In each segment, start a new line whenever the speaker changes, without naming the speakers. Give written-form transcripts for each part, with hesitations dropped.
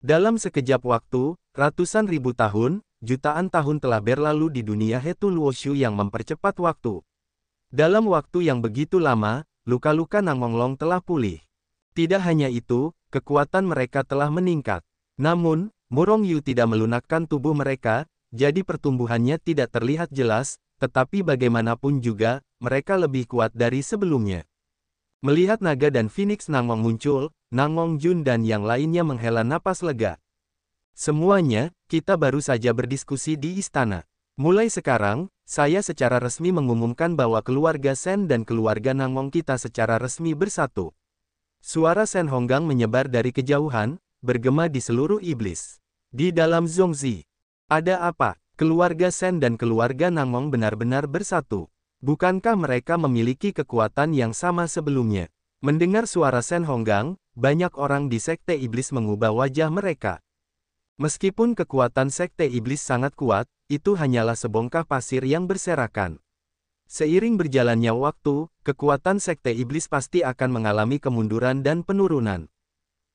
Dalam sekejap waktu, ratusan ribu tahun, jutaan tahun telah berlalu di dunia Hetu Luoshu yang mempercepat waktu. Dalam waktu yang begitu lama, luka-luka Nangonglong telah pulih. Tidak hanya itu, kekuatan mereka telah meningkat. Namun, Murongyu tidak melunakkan tubuh mereka, jadi pertumbuhannya tidak terlihat jelas, tetapi bagaimanapun juga, mereka lebih kuat dari sebelumnya. Melihat naga dan Phoenix Nangong muncul, Nangong Jun dan yang lainnya menghela napas lega. Semuanya, kita baru saja berdiskusi di istana. Mulai sekarang, saya secara resmi mengumumkan bahwa keluarga Sen dan keluarga Nangong kita secara resmi bersatu. Suara Sen Honggang menyebar dari kejauhan, bergema di seluruh iblis. Di dalam Zongzi, ada apa? Keluarga Sen dan keluarga Nangong benar-benar bersatu. Bukankah mereka memiliki kekuatan yang sama sebelumnya? Mendengar suara Sen Honggang, banyak orang di Sekte Iblis mengubah wajah mereka. Meskipun kekuatan Sekte Iblis sangat kuat, itu hanyalah sebongkah pasir yang berserakan. Seiring berjalannya waktu, kekuatan Sekte Iblis pasti akan mengalami kemunduran dan penurunan.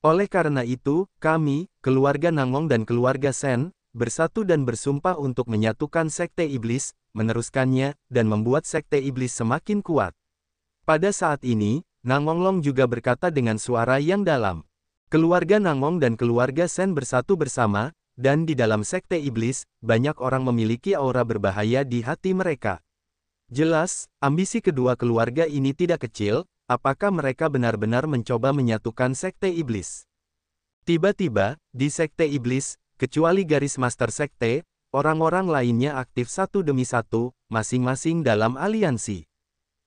Oleh karena itu, kami, keluarga Nangong dan keluarga Sen, bersatu dan bersumpah untuk menyatukan Sekte Iblis, meneruskannya, dan membuat Sekte Iblis semakin kuat. Pada saat ini, Nangonglong juga berkata dengan suara yang dalam. Keluarga Nangong dan keluarga Sen bersatu bersama, dan di dalam Sekte Iblis, banyak orang memiliki aura berbahaya di hati mereka. Jelas, ambisi kedua keluarga ini tidak kecil, apakah mereka benar-benar mencoba menyatukan Sekte Iblis? Tiba-tiba, di Sekte Iblis, kecuali garis Master Sekte, orang-orang lainnya aktif satu demi satu, masing-masing dalam aliansi.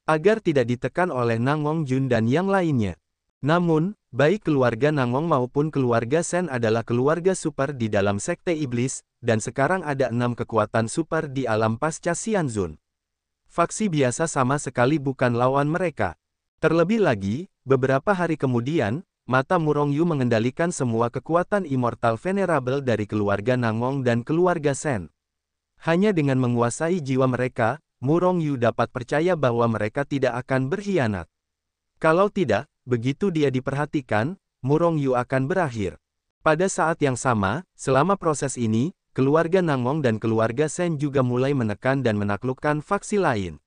Agar tidak ditekan oleh Nangong Jun dan yang lainnya. Namun, baik keluarga Nangong maupun keluarga Sen adalah keluarga super di dalam Sekte Iblis, dan sekarang ada 6 kekuatan super di alam pasca Xianzun. Faksi biasa sama sekali bukan lawan mereka. Terlebih lagi, beberapa hari kemudian, mata Murongyu mengendalikan semua kekuatan Immortal Venerable dari keluarga Nangong dan keluarga Sen. Hanya dengan menguasai jiwa mereka, Murongyu dapat percaya bahwa mereka tidak akan berkhianat. Kalau tidak, begitu dia diperhatikan, Murongyu akan berakhir. Pada saat yang sama, selama proses ini, keluarga Nangong dan keluarga Sen juga mulai menekan dan menaklukkan faksi lain.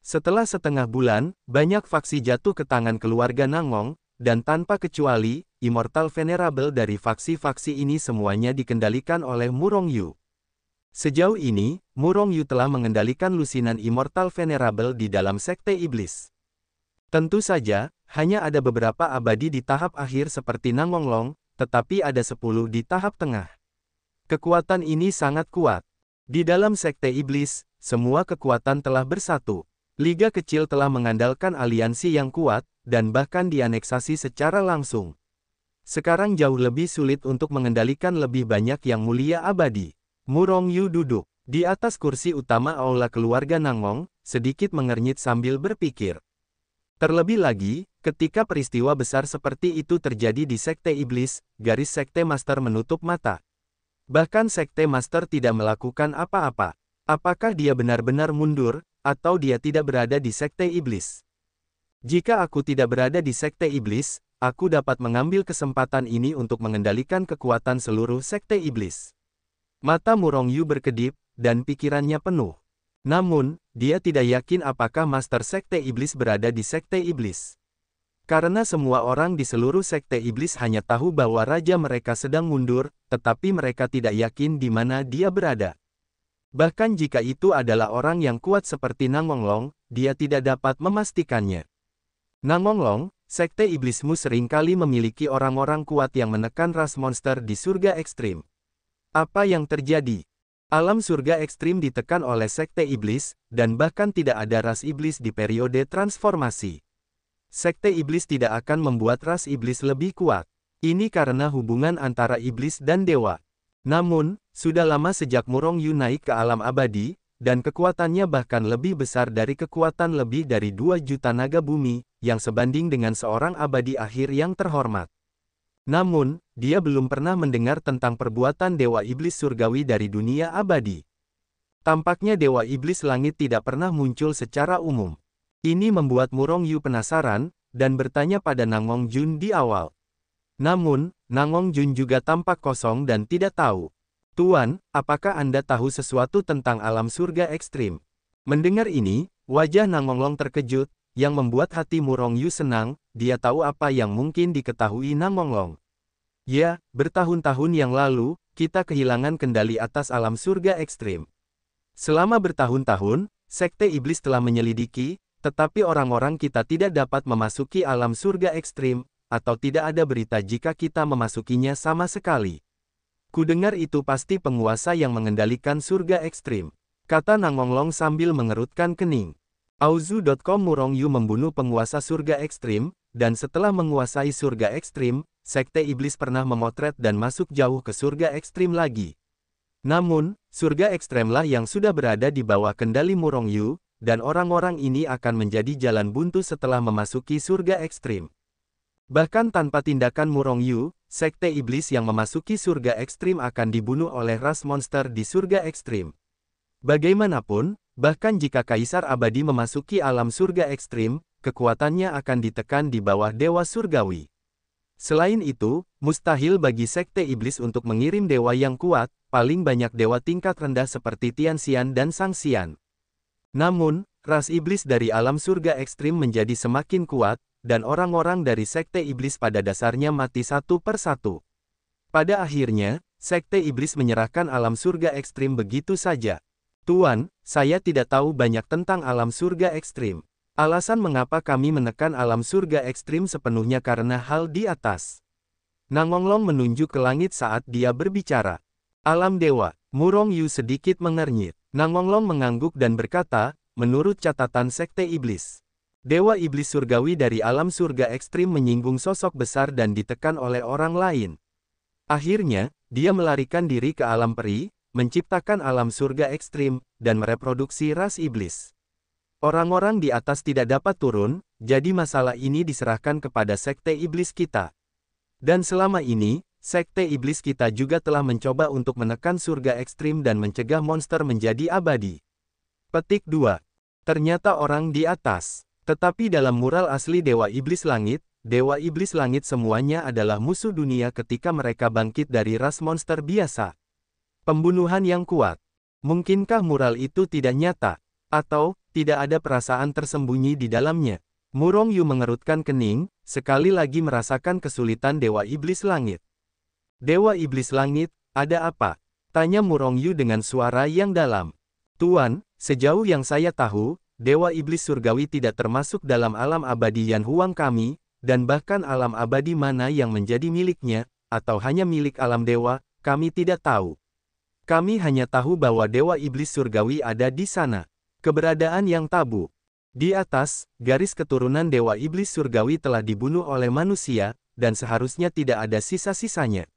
Setelah setengah bulan, banyak faksi jatuh ke tangan keluarga Nangong, dan tanpa kecuali, Immortal Venerable dari faksi-faksi ini semuanya dikendalikan oleh Murongyu. Sejauh ini, Murongyu telah mengendalikan lusinan Immortal Venerable di dalam Sekte Iblis. Tentu saja, hanya ada beberapa abadi di tahap akhir seperti Nangonglong, tetapi ada 10 di tahap tengah. Kekuatan ini sangat kuat. Di dalam Sekte Iblis, semua kekuatan telah bersatu. Liga kecil telah mengandalkan aliansi yang kuat, dan bahkan dianeksasi secara langsung. Sekarang jauh lebih sulit untuk mengendalikan lebih banyak yang mulia abadi. Murongyu duduk di atas kursi utama aula keluarga Nangong, sedikit mengernyit sambil berpikir. Terlebih lagi, ketika peristiwa besar seperti itu terjadi di Sekte Iblis, garis Sekte Master menutup mata. Bahkan Sekte Master tidak melakukan apa-apa. Apakah dia benar-benar mundur, atau dia tidak berada di Sekte Iblis? Jika aku tidak berada di Sekte Iblis, aku dapat mengambil kesempatan ini untuk mengendalikan kekuatan seluruh Sekte Iblis. Mata Murongyu berkedip, dan pikirannya penuh. Namun, dia tidak yakin apakah Master Sekte Iblis berada di Sekte Iblis. Karena semua orang di seluruh Sekte Iblis hanya tahu bahwa raja mereka sedang mundur, tetapi mereka tidak yakin di mana dia berada. Bahkan jika itu adalah orang yang kuat seperti Nangonglong, dia tidak dapat memastikannya. Nangonglong, Sekte Iblismu seringkali memiliki orang-orang kuat yang menekan ras monster di surga ekstrim. Apa yang terjadi? Alam surga ekstrim ditekan oleh Sekte Iblis, dan bahkan tidak ada ras iblis di periode transformasi. Sekte Iblis tidak akan membuat ras iblis lebih kuat. Ini karena hubungan antara iblis dan dewa. Namun, sudah lama sejak Murongyu naik ke alam abadi, dan kekuatannya bahkan lebih besar dari kekuatan lebih dari 2 juta naga bumi, yang sebanding dengan seorang abadi akhir yang terhormat. Namun, dia belum pernah mendengar tentang perbuatan Dewa Iblis Surgawi dari dunia abadi. Tampaknya Dewa Iblis Langit tidak pernah muncul secara umum. Ini membuat Murongyu penasaran, dan bertanya pada Nangong Jun di awal. Namun, Nangong Jun juga tampak kosong dan tidak tahu. Tuan, apakah Anda tahu sesuatu tentang alam surga ekstrim? Mendengar ini, wajah Nangonglong terkejut, yang membuat hati Murong Yu senang, dia tahu apa yang mungkin diketahui Nangonglong. Ya, bertahun-tahun yang lalu, kita kehilangan kendali atas alam surga ekstrim. Selama bertahun-tahun, Sekte Iblis telah menyelidiki, tetapi orang-orang kita tidak dapat memasuki alam surga ekstrim, atau tidak ada berita jika kita memasukinya sama sekali. Kudengar itu pasti penguasa yang mengendalikan surga ekstrim, kata Nangonglong sambil mengerutkan kening. Auzu.com Murong Yu membunuh penguasa surga ekstrim, dan setelah menguasai surga ekstrim, Sekte Iblis pernah memotret dan masuk jauh ke surga ekstrim lagi. Namun, surga ekstremlah yang sudah berada di bawah kendali Murong Yu, dan orang-orang ini akan menjadi jalan buntu setelah memasuki surga ekstrim. Bahkan tanpa tindakan Murong Yu, Sekte Iblis yang memasuki surga ekstrim akan dibunuh oleh ras monster di surga ekstrim. Bagaimanapun, bahkan jika Kaisar Abadi memasuki alam surga ekstrim, kekuatannya akan ditekan di bawah Dewa Surgawi. Selain itu, mustahil bagi Sekte Iblis untuk mengirim dewa yang kuat, paling banyak dewa tingkat rendah seperti Tianxian dan Shangxian. Namun, ras iblis dari alam surga ekstrim menjadi semakin kuat, dan orang-orang dari Sekte Iblis pada dasarnya mati satu persatu. Pada akhirnya, Sekte Iblis menyerahkan alam surga ekstrim begitu saja. Tuan, saya tidak tahu banyak tentang alam surga ekstrim. Alasan mengapa kami menekan alam surga ekstrim sepenuhnya karena hal di atas. Nangonglong menunjuk ke langit saat dia berbicara. Alam dewa, Murong Yu sedikit mengernyit. Nangonglong mengangguk dan berkata, menurut catatan Sekte Iblis. Dewa Iblis Surgawi dari alam surga ekstrim menyinggung sosok besar dan ditekan oleh orang lain. Akhirnya, dia melarikan diri ke alam peri, menciptakan alam surga ekstrim, dan mereproduksi ras iblis. Orang-orang di atas tidak dapat turun, jadi masalah ini diserahkan kepada Sekte Iblis kita. Dan selama ini, Sekte Iblis kita juga telah mencoba untuk menekan surga ekstrim dan mencegah monster menjadi abadi. Petik 2. Ternyata orang di atas. Tetapi dalam mural asli Dewa Iblis Langit semuanya adalah musuh dunia ketika mereka bangkit dari ras monster biasa. Pembunuhan yang kuat. Mungkinkah mural itu tidak nyata? Atau, tidak ada perasaan tersembunyi di dalamnya? Murong Yu mengerutkan kening, sekali lagi merasakan kesulitan Dewa Iblis Langit. Dewa Iblis Langit, ada apa? Tanya Murong Yu dengan suara yang dalam. Tuan, sejauh yang saya tahu, Dewa Iblis Surgawi tidak termasuk dalam alam abadi Yan Huang kami, dan bahkan alam abadi mana yang menjadi miliknya, atau hanya milik alam dewa, kami tidak tahu. Kami hanya tahu bahwa Dewa Iblis Surgawi ada di sana. Keberadaan yang tabu. Di atas, garis keturunan Dewa Iblis Surgawi telah dibunuh oleh manusia, dan seharusnya tidak ada sisa-sisanya.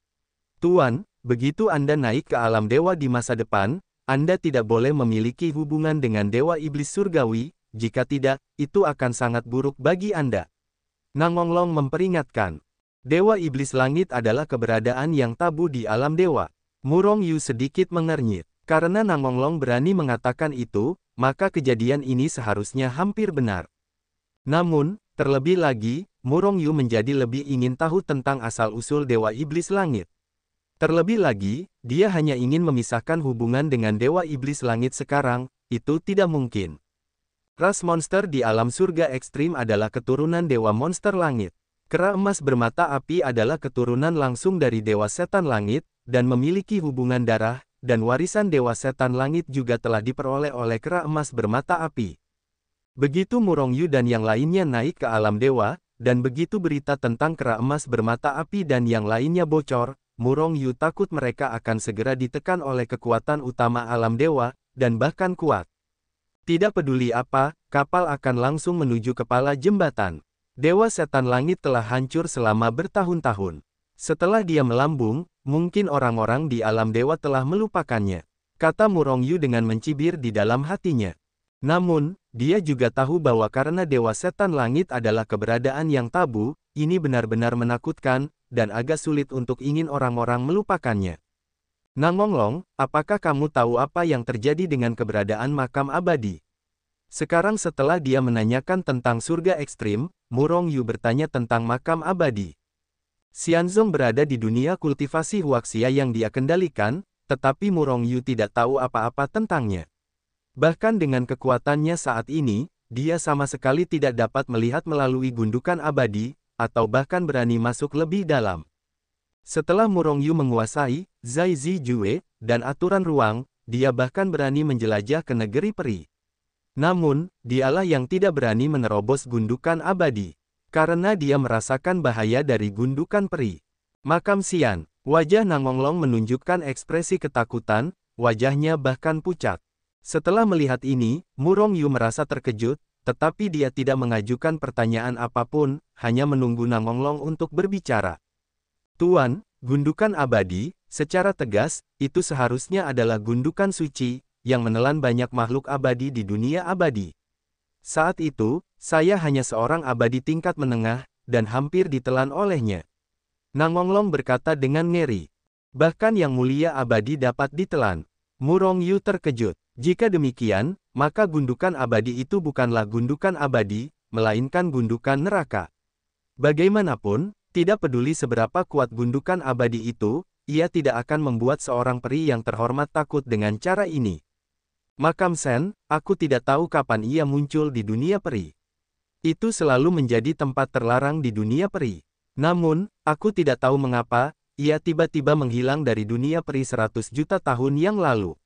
Tuan, begitu Anda naik ke alam dewa di masa depan, Anda tidak boleh memiliki hubungan dengan Dewa Iblis Surgawi, jika tidak, itu akan sangat buruk bagi Anda. Nangonglong memperingatkan. Dewa Iblis Langit adalah keberadaan yang tabu di alam dewa. Murong Yu sedikit mengernyit. Karena Nangonglong berani mengatakan itu, maka kejadian ini seharusnya hampir benar. Namun, terlebih lagi, Murong Yu menjadi lebih ingin tahu tentang asal-usul Dewa Iblis Langit. Terlebih lagi, dia hanya ingin memisahkan hubungan dengan Dewa Iblis Langit sekarang, itu tidak mungkin. Ras monster di alam surga ekstrim adalah keturunan Dewa Monster Langit. Kera emas bermata api adalah keturunan langsung dari Dewa Setan Langit, dan memiliki hubungan darah, dan warisan Dewa Setan Langit juga telah diperoleh oleh kera emas bermata api. Begitu Murong Yu dan yang lainnya naik ke alam dewa, dan begitu berita tentang kera emas bermata api dan yang lainnya bocor, Murong Yu takut mereka akan segera ditekan oleh kekuatan utama alam dewa, dan bahkan kuat. Tidak peduli apa, kapal akan langsung menuju kepala jembatan. Dewa Setan Langit telah hancur selama bertahun-tahun. Setelah dia melambung, mungkin orang-orang di alam dewa telah melupakannya, kata Murong Yu dengan mencibir di dalam hatinya. Namun, dia juga tahu bahwa karena Dewa Setan Langit adalah keberadaan yang tabu, ini benar-benar menakutkan, dan agak sulit untuk ingin orang-orang melupakannya. Nangonglong, apakah kamu tahu apa yang terjadi dengan keberadaan makam abadi? Sekarang setelah dia menanyakan tentang surga ekstrim, Murong Yu bertanya tentang makam abadi. Xianzong berada di dunia kultivasi Huaxia yang dia kendalikan, tetapi Murong Yu tidak tahu apa-apa tentangnya. Bahkan dengan kekuatannya saat ini, dia sama sekali tidak dapat melihat melalui gundukan abadi, atau bahkan berani masuk lebih dalam. Setelah Murong Yu menguasai Zai Zijue dan aturan ruang, dia bahkan berani menjelajah ke negeri peri. Namun, dialah yang tidak berani menerobos gundukan abadi. Karena dia merasakan bahaya dari gundukan peri. Makam Xian, wajah Nangonglong menunjukkan ekspresi ketakutan, wajahnya bahkan pucat. Setelah melihat ini, Murong Yu merasa terkejut, tetapi dia tidak mengajukan pertanyaan apapun, hanya menunggu Nangonglong untuk berbicara. Tuan, gundukan abadi, secara tegas, itu seharusnya adalah gundukan suci, yang menelan banyak makhluk abadi di dunia abadi. Saat itu, saya hanya seorang abadi tingkat menengah, dan hampir ditelan olehnya. Nangonglong berkata dengan ngeri. Bahkan yang mulia abadi dapat ditelan. Murong Yu terkejut. Jika demikian, maka gundukan abadi itu bukanlah gundukan abadi, melainkan gundukan neraka. Bagaimanapun, tidak peduli seberapa kuat gundukan abadi itu, ia tidak akan membuat seorang peri yang terhormat takut dengan cara ini. Makam Sen, aku tidak tahu kapan ia muncul di dunia peri. Itu selalu menjadi tempat terlarang di dunia peri. Namun, aku tidak tahu mengapa, ia tiba-tiba menghilang dari dunia peri 100 juta tahun yang lalu.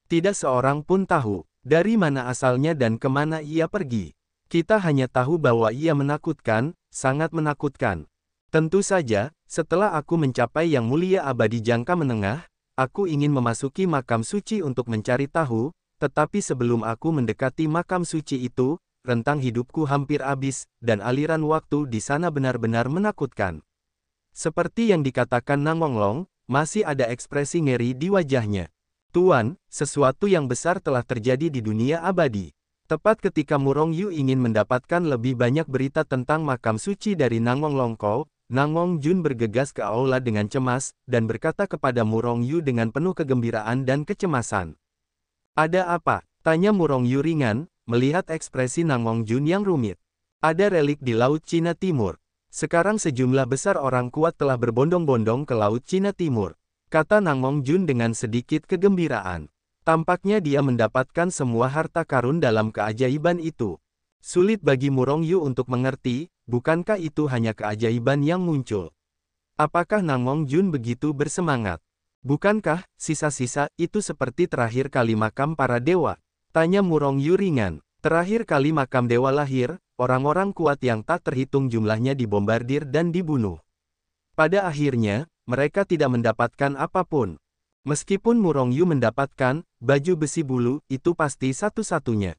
Tidak seorang pun tahu, dari mana asalnya dan kemana ia pergi. Kita hanya tahu bahwa ia menakutkan, sangat menakutkan. Tentu saja, setelah aku mencapai yang mulia abadi jangka menengah, aku ingin memasuki makam suci untuk mencari tahu, tetapi sebelum aku mendekati makam suci itu, rentang hidupku hampir habis, dan aliran waktu di sana benar-benar menakutkan. Seperti yang dikatakan Nangonglong, masih ada ekspresi ngeri di wajahnya. Tuan, sesuatu yang besar telah terjadi di dunia abadi. Tepat ketika Murong Yu ingin mendapatkan lebih banyak berita tentang makam suci dari Nangonglong Kou, Nangong Jun bergegas ke aula dengan cemas, dan berkata kepada Murong Yu dengan penuh kegembiraan dan kecemasan. Ada apa? Tanya Murong Yu ringan, melihat ekspresi Nangong Jun yang rumit. Ada relik di Laut Cina Timur. Sekarang sejumlah besar orang kuat telah berbondong-bondong ke Laut Cina Timur, kata Nangong Jun dengan sedikit kegembiraan. Tampaknya dia mendapatkan semua harta karun dalam keajaiban itu. Sulit bagi Murong Yu untuk mengerti, bukankah itu hanya keajaiban yang muncul? Apakah Nangong Jun begitu bersemangat? Bukankah sisa-sisa itu seperti terakhir kali makam para dewa? Tanya Murong Yu ringan. Terakhir kali makam dewa lahir, orang-orang kuat yang tak terhitung jumlahnya dibombardir dan dibunuh. Pada akhirnya, mereka tidak mendapatkan apapun. Meskipun Murong Yu mendapatkan baju besi bulu, itu pasti satu-satunya.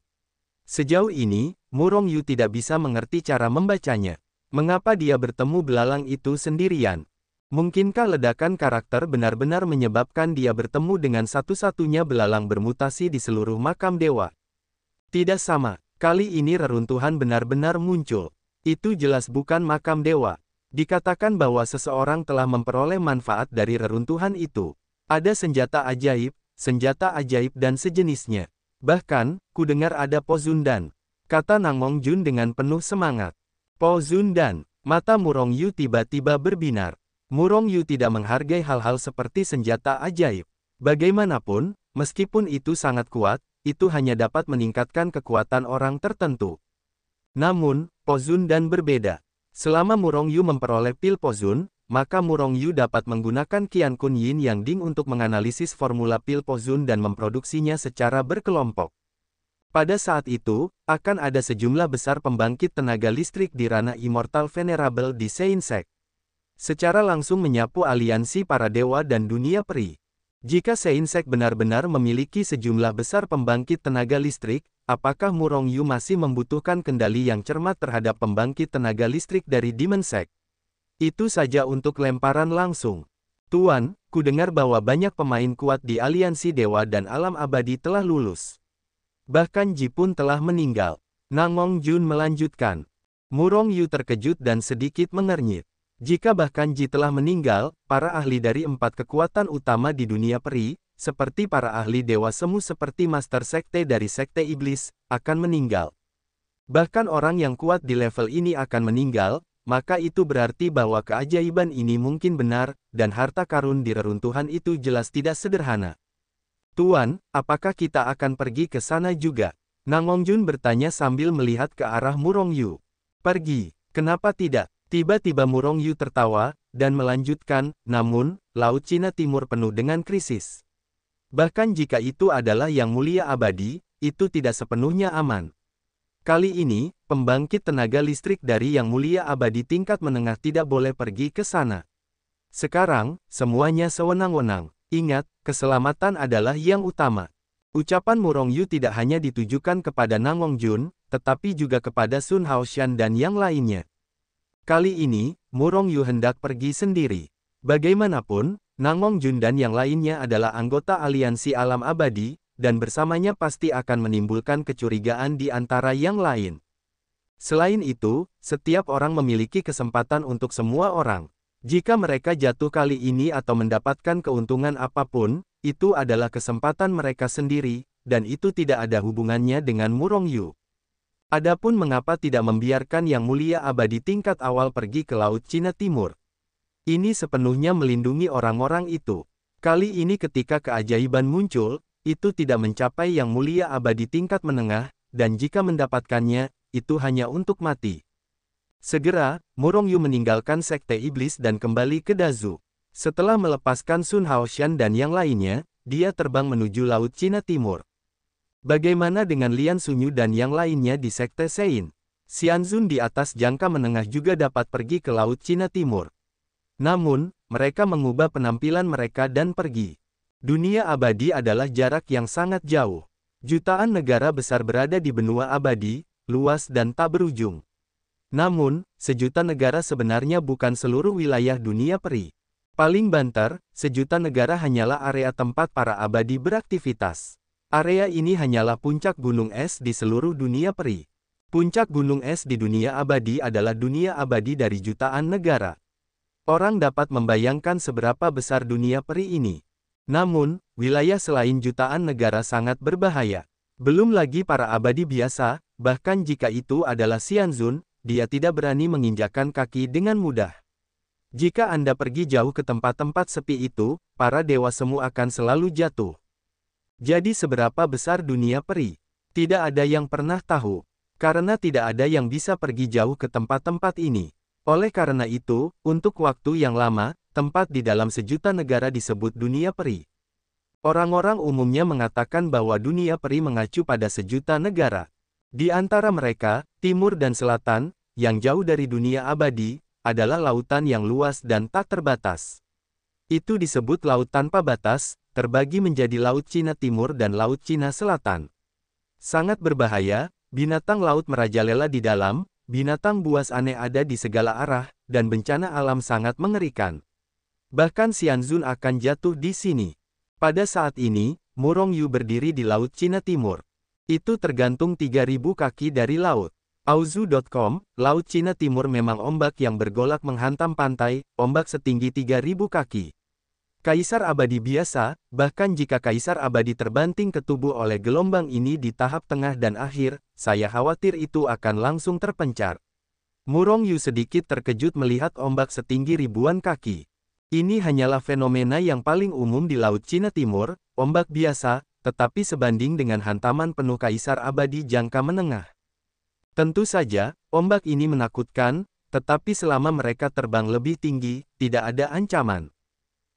Sejauh ini, Murong Yu tidak bisa mengerti cara membacanya. Mengapa dia bertemu belalang itu sendirian? Mungkinkah ledakan karakter benar-benar menyebabkan dia bertemu dengan satu-satunya belalang bermutasi di seluruh makam dewa? Tidak sama, kali ini reruntuhan benar-benar muncul. Itu jelas bukan makam dewa. Dikatakan bahwa seseorang telah memperoleh manfaat dari reruntuhan itu. Ada senjata ajaib dan sejenisnya. Bahkan, ku dengar ada Po Zundan, kata Nangong Jun dengan penuh semangat. Po Zundan, mata Murong Yu tiba-tiba berbinar. Murong Yu tidak menghargai hal-hal seperti senjata ajaib. Bagaimanapun, meskipun itu sangat kuat, itu hanya dapat meningkatkan kekuatan orang tertentu. Namun, Po Zundan berbeda. Selama Murong Yu memperoleh pil Po Zun, maka Murong Yu dapat menggunakan Qian Kun Yin Yang Ding untuk menganalisis formula pil Po Zun dan memproduksinya secara berkelompok. Pada saat itu, akan ada sejumlah besar pembangkit tenaga listrik di ranah Immortal Venerable di Seinsek. Secara langsung menyapu aliansi para dewa dan dunia peri. Jika Seinsek benar-benar memiliki sejumlah besar pembangkit tenaga listrik, apakah Murong Yu masih membutuhkan kendali yang cermat terhadap pembangkit tenaga listrik dari Dimensek? Itu saja untuk lemparan langsung. Tuan, ku dengar bahwa banyak pemain kuat di aliansi dewa dan alam abadi telah lulus. Bahkan Ji pun telah meninggal. Nangong Jun melanjutkan. Murong Yu terkejut dan sedikit mengernyit. Jika bahkan Ji telah meninggal, para ahli dari 4 kekuatan utama di dunia peri, seperti para ahli dewa semu seperti Master Sekte dari Sekte Iblis, akan meninggal. Bahkan orang yang kuat di level ini akan meninggal, maka itu berarti bahwa keajaiban ini mungkin benar, dan harta karun di reruntuhan itu jelas tidak sederhana. Tuan, apakah kita akan pergi ke sana juga? Nangongjun bertanya sambil melihat ke arah Murongyu. Pergi, kenapa tidak? Tiba-tiba Murongyu tertawa, dan melanjutkan, namun, Laut Cina Timur penuh dengan krisis. Bahkan jika itu adalah yang mulia abadi, itu tidak sepenuhnya aman. Kali ini, pembangkit tenaga listrik dari yang mulia abadi tingkat menengah tidak boleh pergi ke sana. Sekarang, semuanya sewenang-wenang. Ingat, keselamatan adalah yang utama. Ucapan Murongyu tidak hanya ditujukan kepada Nangongjun, tetapi juga kepada Sun Haoshan dan yang lainnya. Kali ini, Murongyu hendak pergi sendiri. Bagaimanapun, Nangongjun dan yang lainnya adalah anggota aliansi alam abadi, dan bersamanya pasti akan menimbulkan kecurigaan di antara yang lain. Selain itu, setiap orang memiliki kesempatan untuk semua orang. Jika mereka jatuh kali ini atau mendapatkan keuntungan apapun, itu adalah kesempatan mereka sendiri, dan itu tidak ada hubungannya dengan Murongyu. Adapun mengapa tidak membiarkan yang mulia abadi tingkat awal pergi ke Laut Cina Timur? Ini sepenuhnya melindungi orang-orang itu. Kali ini ketika keajaiban muncul, itu tidak mencapai yang mulia abadi tingkat menengah, dan jika mendapatkannya, itu hanya untuk mati. Segera, Murongyu meninggalkan Sekte Iblis dan kembali ke Dazu. Setelah melepaskan Sun Haoshan dan yang lainnya, dia terbang menuju Laut Cina Timur. Bagaimana dengan Lian Sunyu dan yang lainnya di Sekte Sein? Xianzun di atas jangka menengah juga dapat pergi ke Laut Cina Timur. Namun, mereka mengubah penampilan mereka dan pergi. Dunia abadi adalah jarak yang sangat jauh. Jutaan negara besar berada di benua abadi, luas dan tak berujung. Namun, sejuta negara sebenarnya bukan seluruh wilayah dunia peri. Paling banter, sejuta negara hanyalah area tempat para abadi beraktivitas. Area ini hanyalah puncak gunung es di seluruh dunia peri. Puncak gunung es di dunia abadi adalah dunia abadi dari jutaan negara. Orang dapat membayangkan seberapa besar dunia peri ini. Namun, wilayah selain jutaan negara sangat berbahaya. Belum lagi para abadi biasa, bahkan jika itu adalah Xianzun, dia tidak berani menginjakkan kaki dengan mudah. Jika Anda pergi jauh ke tempat-tempat sepi itu, para dewa semu akan selalu jatuh. Jadi seberapa besar dunia peri? Tidak ada yang pernah tahu. Karena tidak ada yang bisa pergi jauh ke tempat-tempat ini. Oleh karena itu, untuk waktu yang lama, tempat di dalam sejuta negara disebut dunia peri. Orang-orang umumnya mengatakan bahwa dunia peri mengacu pada sejuta negara. Di antara mereka, timur dan selatan, yang jauh dari dunia abadi, adalah lautan yang luas dan tak terbatas. Itu disebut laut tanpa batas, terbagi menjadi Laut Cina Timur dan Laut Cina Selatan. Sangat berbahaya, binatang laut merajalela di dalam, binatang buas aneh ada di segala arah, dan bencana alam sangat mengerikan. Bahkan Xianzun akan jatuh di sini. Pada saat ini, Murongyu berdiri di Laut Cina Timur. Itu tergantung 3.000 kaki dari laut. Auzu.com, Laut Cina Timur memang ombak yang bergolak menghantam pantai, ombak setinggi 3.000 kaki. Kaisar abadi biasa, bahkan jika kaisar abadi terbanting ke tubuh oleh gelombang ini di tahap tengah dan akhir, saya khawatir itu akan langsung terpencar. Murongyu sedikit terkejut melihat ombak setinggi ribuan kaki. Ini hanyalah fenomena yang paling umum di Laut Cina Timur, ombak biasa, tetapi sebanding dengan hantaman penuh kaisar abadi jangka menengah. Tentu saja, ombak ini menakutkan, tetapi selama mereka terbang lebih tinggi, tidak ada ancaman.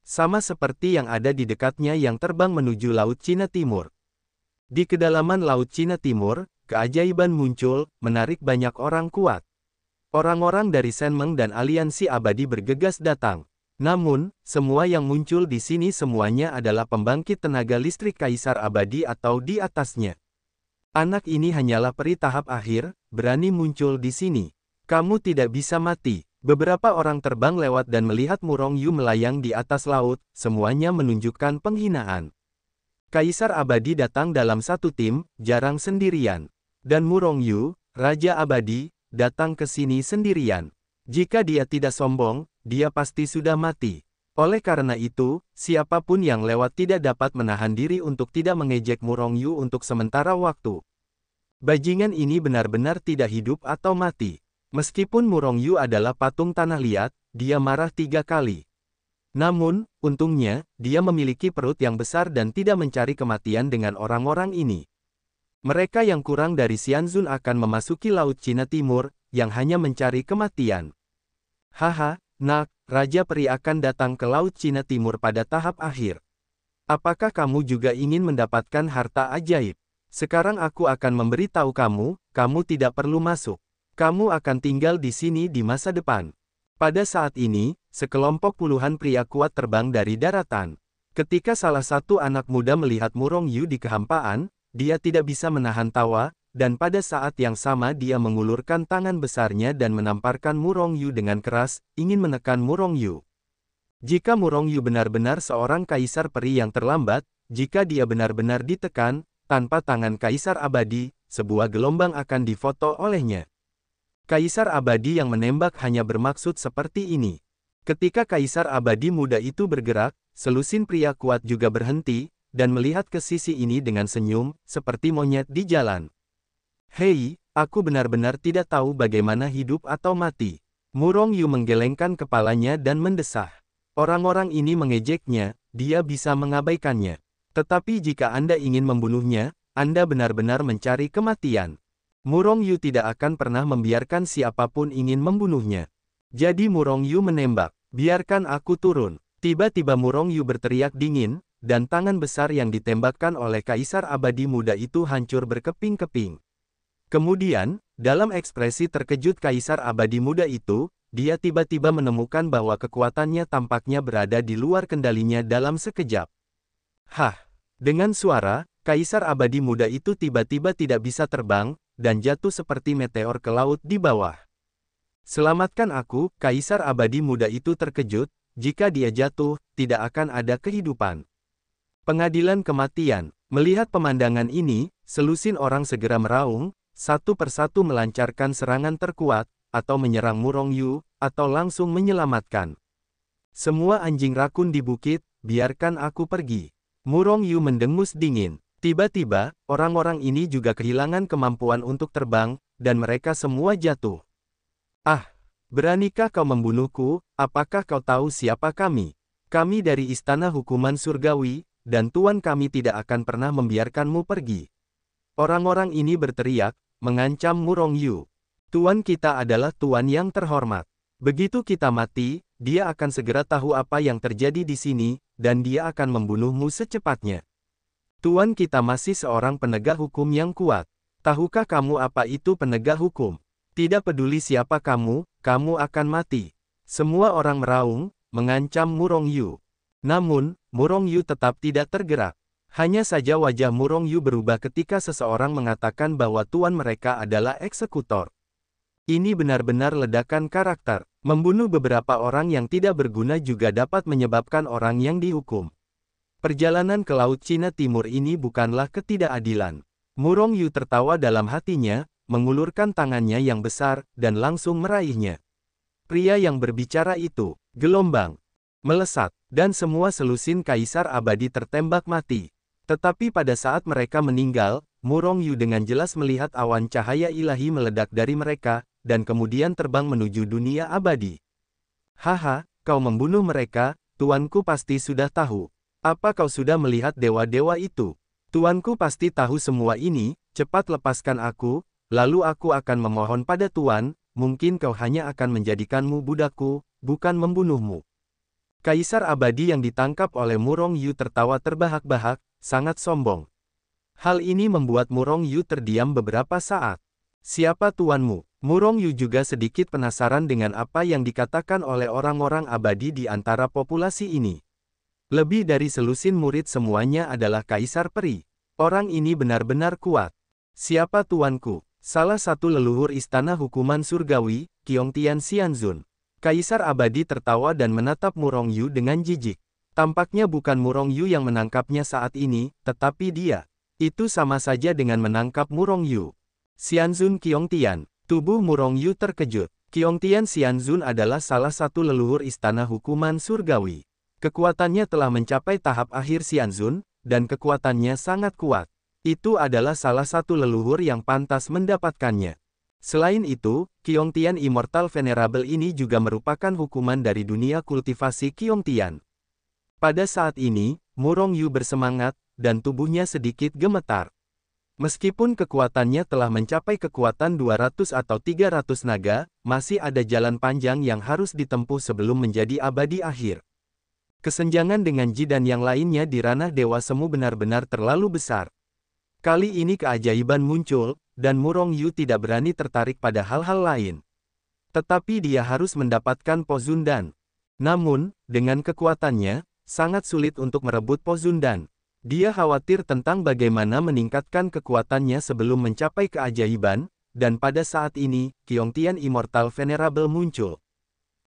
Sama seperti yang ada di dekatnya yang terbang menuju Laut Cina Timur. Di kedalaman Laut Cina Timur, keajaiban muncul, menarik banyak orang kuat. Orang-orang dari Senmeng dan aliansi abadi bergegas datang. Namun, semua yang muncul di sini semuanya adalah pembangkit tenaga listrik kaisar abadi atau di atasnya. Anak ini hanyalah peri tahap akhir, berani muncul di sini. Kamu tidak bisa mati. Beberapa orang terbang lewat dan melihat Murongyu melayang di atas laut, semuanya menunjukkan penghinaan. Kaisar abadi datang dalam satu tim, jarang sendirian. Dan Murongyu, Raja Abadi, datang ke sini sendirian. Jika dia tidak sombong, dia pasti sudah mati. Oleh karena itu, siapapun yang lewat tidak dapat menahan diri untuk tidak mengejek Murongyu untuk sementara waktu. Bajingan ini benar-benar tidak hidup atau mati. Meskipun Murong Yu adalah patung tanah liat, dia marah 3 kali. Namun, untungnya, dia memiliki perut yang besar dan tidak mencari kematian dengan orang-orang ini. Mereka yang kurang dari Xianzun akan memasuki Laut Cina Timur, yang hanya mencari kematian. Haha, nak, Raja Peri akan datang ke Laut Cina Timur pada tahap akhir. Apakah kamu juga ingin mendapatkan harta ajaib? Sekarang aku akan memberitahu kamu, kamu tidak perlu masuk. Kamu akan tinggal di sini di masa depan. Pada saat ini, sekelompok puluhan pria kuat terbang dari daratan. Ketika salah satu anak muda melihat Murong Yu di kehampaan, dia tidak bisa menahan tawa, dan pada saat yang sama dia mengulurkan tangan besarnya dan menamparkan Murong Yu dengan keras, ingin menekan Murong Yu. Jika Murong Yu benar-benar seorang kaisar peri yang terlambat, jika dia benar-benar ditekan, tanpa tangan kaisar abadi, sebuah gelombang akan difoto olehnya. Kaisar abadi yang menembak hanya bermaksud seperti ini. Ketika kaisar abadi muda itu bergerak, selusin pria kuat juga berhenti, dan melihat ke sisi ini dengan senyum, seperti monyet di jalan. Hei, aku benar-benar tidak tahu bagaimana hidup atau mati. Murong Yu menggelengkan kepalanya dan mendesah. Orang-orang ini mengejeknya, dia bisa mengabaikannya. Tetapi jika Anda ingin membunuhnya, Anda benar-benar mencari kematian. Murong Yu tidak akan pernah membiarkan siapapun ingin membunuhnya. Jadi Murong Yu menembak, biarkan aku turun. Tiba-tiba Murong Yu berteriak dingin, dan tangan besar yang ditembakkan oleh kaisar abadi muda itu hancur berkeping-keping. Kemudian, dalam ekspresi terkejut kaisar abadi muda itu, dia tiba-tiba menemukan bahwa kekuatannya tampaknya berada di luar kendalinya dalam sekejap. Hah! Dengan suara, kaisar abadi muda itu tiba-tiba tidak bisa terbang, dan jatuh seperti meteor ke laut di bawah. Selamatkan aku, kaisar abadi muda itu terkejut, jika dia jatuh, tidak akan ada kehidupan. Pengadilan kematian. Melihat pemandangan ini, selusin orang segera meraung, satu persatu melancarkan serangan terkuat, atau menyerang Murong Yu, atau langsung menyelamatkan. Semua anjing rakun di bukit, biarkan aku pergi. Murong Yu mendengus dingin. Tiba-tiba, orang-orang ini juga kehilangan kemampuan untuk terbang, dan mereka semua jatuh. Ah, beranikah kau membunuhku? Apakah kau tahu siapa kami? Kami dari Istana Hukuman Surgawi, dan Tuan kami tidak akan pernah membiarkanmu pergi. Orang-orang ini berteriak, mengancam Murong Yu. Tuan kita adalah Tuan yang terhormat. Begitu kita mati, dia akan segera tahu apa yang terjadi di sini, dan dia akan membunuhmu secepatnya. Tuan kita masih seorang penegak hukum yang kuat. Tahukah kamu apa itu penegak hukum? Tidak peduli siapa kamu, kamu akan mati. Semua orang meraung, mengancam Murong Yu. Namun, Murong Yu tetap tidak tergerak. Hanya saja wajah Murong Yu berubah ketika seseorang mengatakan bahwa tuan mereka adalah eksekutor. Ini benar-benar ledakan karakter. Membunuh beberapa orang yang tidak berguna juga dapat menyebabkan orang yang dihukum. Perjalanan ke Laut Cina Timur ini bukanlah ketidakadilan. Murong Yu tertawa dalam hatinya, mengulurkan tangannya yang besar, dan langsung meraihnya. Pria yang berbicara itu, gelombang, melesat, dan semua selusin kaisar abadi tertembak mati. Tetapi pada saat mereka meninggal, Murong Yu dengan jelas melihat awan cahaya ilahi meledak dari mereka, dan kemudian terbang menuju dunia abadi. Haha, kau membunuh mereka, tuanku pasti sudah tahu. Apa kau sudah melihat dewa-dewa itu? Tuanku pasti tahu semua ini, cepat lepaskan aku, lalu aku akan memohon pada tuan, mungkin kau hanya akan menjadikanmu budakku, bukan membunuhmu. Kaisar abadi yang ditangkap oleh Murong Yu tertawa terbahak-bahak, sangat sombong. Hal ini membuat Murong Yu terdiam beberapa saat. Siapa tuanmu? Murong Yu juga sedikit penasaran dengan apa yang dikatakan oleh orang-orang abadi di antara populasi ini. Lebih dari selusin murid semuanya adalah kaisar peri. Orang ini benar-benar kuat. Siapa tuanku? Salah satu leluhur istana hukuman surgawi, Qiongtian Xianzun. Kaisar abadi tertawa dan menatap Murong Yu dengan jijik. Tampaknya bukan Murong Yu yang menangkapnya saat ini, tetapi dia. Itu sama saja dengan menangkap Murong Yu. Xianzun Qiongtian. Tubuh Murong Yu terkejut. Qiongtian Xianzun adalah salah satu leluhur istana hukuman surgawi. Kekuatannya telah mencapai tahap akhir Xianzun, dan kekuatannya sangat kuat. Itu adalah salah satu leluhur yang pantas mendapatkannya. Selain itu, Qiongtian Immortal Venerable ini juga merupakan hukuman dari dunia kultivasi Qiongtian. Pada saat ini, Murong Yu bersemangat, dan tubuhnya sedikit gemetar. Meskipun kekuatannya telah mencapai kekuatan 200 atau 300 naga, masih ada jalan panjang yang harus ditempuh sebelum menjadi abadi akhir. Kesenjangan dengan Ji dan yang lainnya di ranah Dewa Semu benar-benar terlalu besar. Kali ini keajaiban muncul, dan Murong Yu tidak berani tertarik pada hal-hal lain. Tetapi dia harus mendapatkan Pozundan. Namun, dengan kekuatannya, sangat sulit untuk merebut Pozundan. Dia khawatir tentang bagaimana meningkatkan kekuatannya sebelum mencapai keajaiban, dan pada saat ini, Qiongtian Immortal Venerable muncul.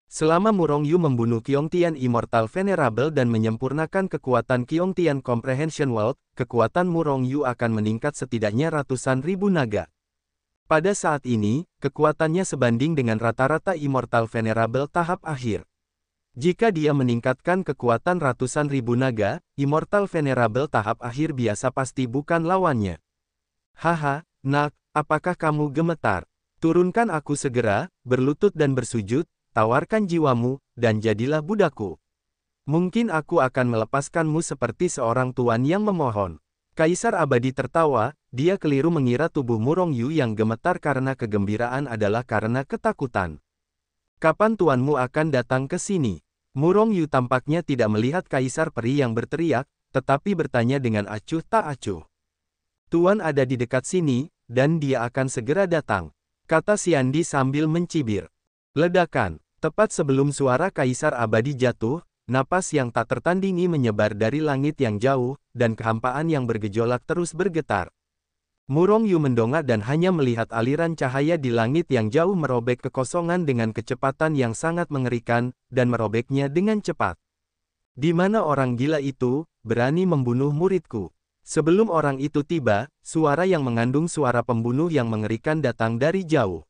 Selama Murong Yu membunuh Qiongtian Immortal Venerable dan menyempurnakan kekuatan Qiongtian Comprehension World, kekuatan Murong Yu akan meningkat setidaknya ratusan ribu naga. Pada saat ini, kekuatannya sebanding dengan rata-rata Immortal Venerable tahap akhir. Jika dia meningkatkan kekuatan ratusan ribu naga, Immortal Venerable tahap akhir biasa pasti bukan lawannya. Haha, nak, apakah kamu gemetar? Turunkan aku segera, berlutut dan bersujud, tawarkan jiwamu, dan jadilah budakku. Mungkin aku akan melepaskanmu seperti seorang tuan yang memohon. Kaisar Abadi tertawa, dia keliru mengira tubuh Murong Yu yang gemetar karena kegembiraan adalah karena ketakutan. Kapan tuanmu akan datang ke sini? Murong Yu tampaknya tidak melihat Kaisar Peri yang berteriak, tetapi bertanya dengan acuh tak acuh. Tuan ada di dekat sini, dan dia akan segera datang, kata Xiandi sambil mencibir. Ledakan. Tepat sebelum suara Kaisar Abadi jatuh, napas yang tak tertandingi menyebar dari langit yang jauh, dan kehampaan yang bergejolak terus bergetar. Murong Yu mendongak dan hanya melihat aliran cahaya di langit yang jauh merobek kekosongan dengan kecepatan yang sangat mengerikan, dan merobeknya dengan cepat. Di mana orang gila itu, berani membunuh muridku? Sebelum orang itu tiba, suara yang mengandung suara pembunuh yang mengerikan datang dari jauh.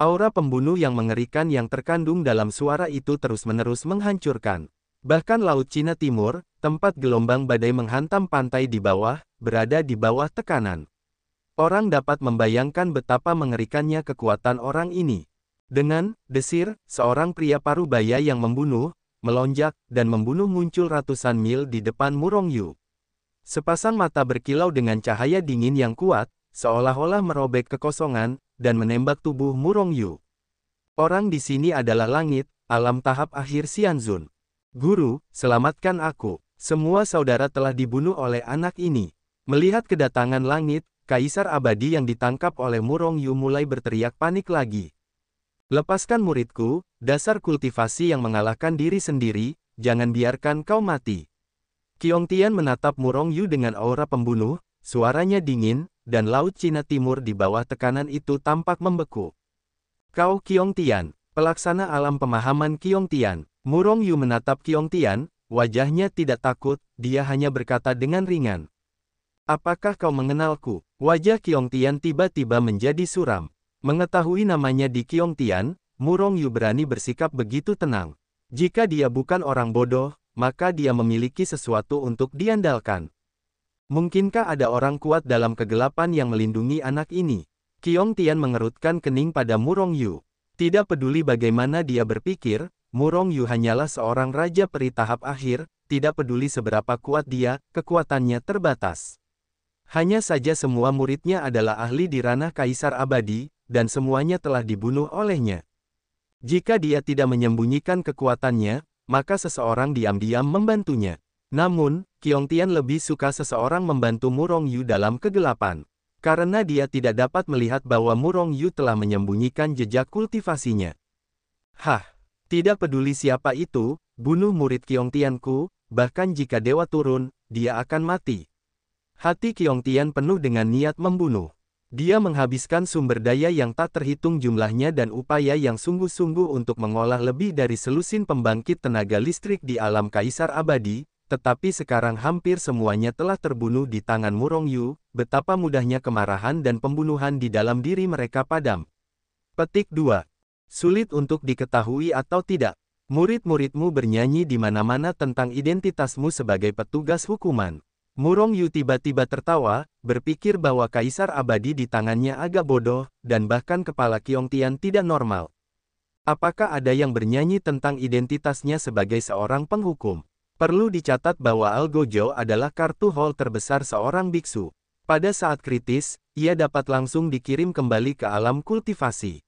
Aura pembunuh yang mengerikan yang terkandung dalam suara itu terus-menerus menghancurkan. Bahkan Laut Cina Timur, tempat gelombang badai menghantam pantai di bawah, berada di bawah tekanan. Orang dapat membayangkan betapa mengerikannya kekuatan orang ini. Dengan desir, seorang pria parubaya yang membunuh, melonjak, dan membunuh muncul ratusan mil di depan Murong Yu. Sepasang mata berkilau dengan cahaya dingin yang kuat, seolah-olah merobek kekosongan, dan menembak tubuh Murong Yu. Orang di sini adalah langit, alam tahap akhir Xianzun. Guru, selamatkan aku. Semua saudara telah dibunuh oleh anak ini. Melihat kedatangan langit, Kaisar Abadi yang ditangkap oleh Murong Yu mulai berteriak panik lagi. Lepaskan muridku, dasar kultivasi yang mengalahkan diri sendiri, jangan biarkan kau mati. Qiongtian menatap Murong Yu dengan aura pembunuh, suaranya dingin, dan Laut Cina Timur di bawah tekanan itu tampak membeku. Kau Qiongtian, pelaksana alam pemahaman Qiongtian. Murong Yu menatap Qiongtian, wajahnya tidak takut, dia hanya berkata dengan ringan. Apakah kau mengenalku? Wajah Qiongtian tiba-tiba menjadi suram. Mengetahui namanya di Qiongtian, Murong Yu berani bersikap begitu tenang. Jika dia bukan orang bodoh, maka dia memiliki sesuatu untuk diandalkan. Mungkinkah ada orang kuat dalam kegelapan yang melindungi anak ini? Qiongtian mengerutkan kening pada Murong Yu. Tidak peduli bagaimana dia berpikir, Murong Yu hanyalah seorang raja peri tahap akhir, tidak peduli seberapa kuat dia, kekuatannya terbatas. Hanya saja semua muridnya adalah ahli di ranah Kaisar Abadi, dan semuanya telah dibunuh olehnya. Jika dia tidak menyembunyikan kekuatannya, maka seseorang diam-diam membantunya. Namun, Qiongtian lebih suka seseorang membantu Murong Yu dalam kegelapan. Karena dia tidak dapat melihat bahwa Murong Yu telah menyembunyikan jejak kultivasinya. Hah, tidak peduli siapa itu, bunuh murid Qiongtianku, bahkan jika dewa turun, dia akan mati. Hati Qiongtian penuh dengan niat membunuh. Dia menghabiskan sumber daya yang tak terhitung jumlahnya dan upaya yang sungguh-sungguh untuk mengolah lebih dari selusin pembangkit tenaga listrik di alam Kaisar Abadi, tetapi sekarang hampir semuanya telah terbunuh di tangan Murong Yu, betapa mudahnya kemarahan dan pembunuhan di dalam diri mereka padam. Petik 2. Sulit untuk diketahui atau tidak. Murid-muridmu bernyanyi di mana-mana tentang identitasmu sebagai petugas hukuman. Murong Yu tiba-tiba tertawa, berpikir bahwa kaisar abadi di tangannya agak bodoh, dan bahkan kepala Qiongtian tidak normal. Apakah ada yang bernyanyi tentang identitasnya sebagai seorang penghukum? Perlu dicatat bahwa Algojo adalah kartu haul terbesar seorang biksu. Pada saat kritis, ia dapat langsung dikirim kembali ke alam kultivasi.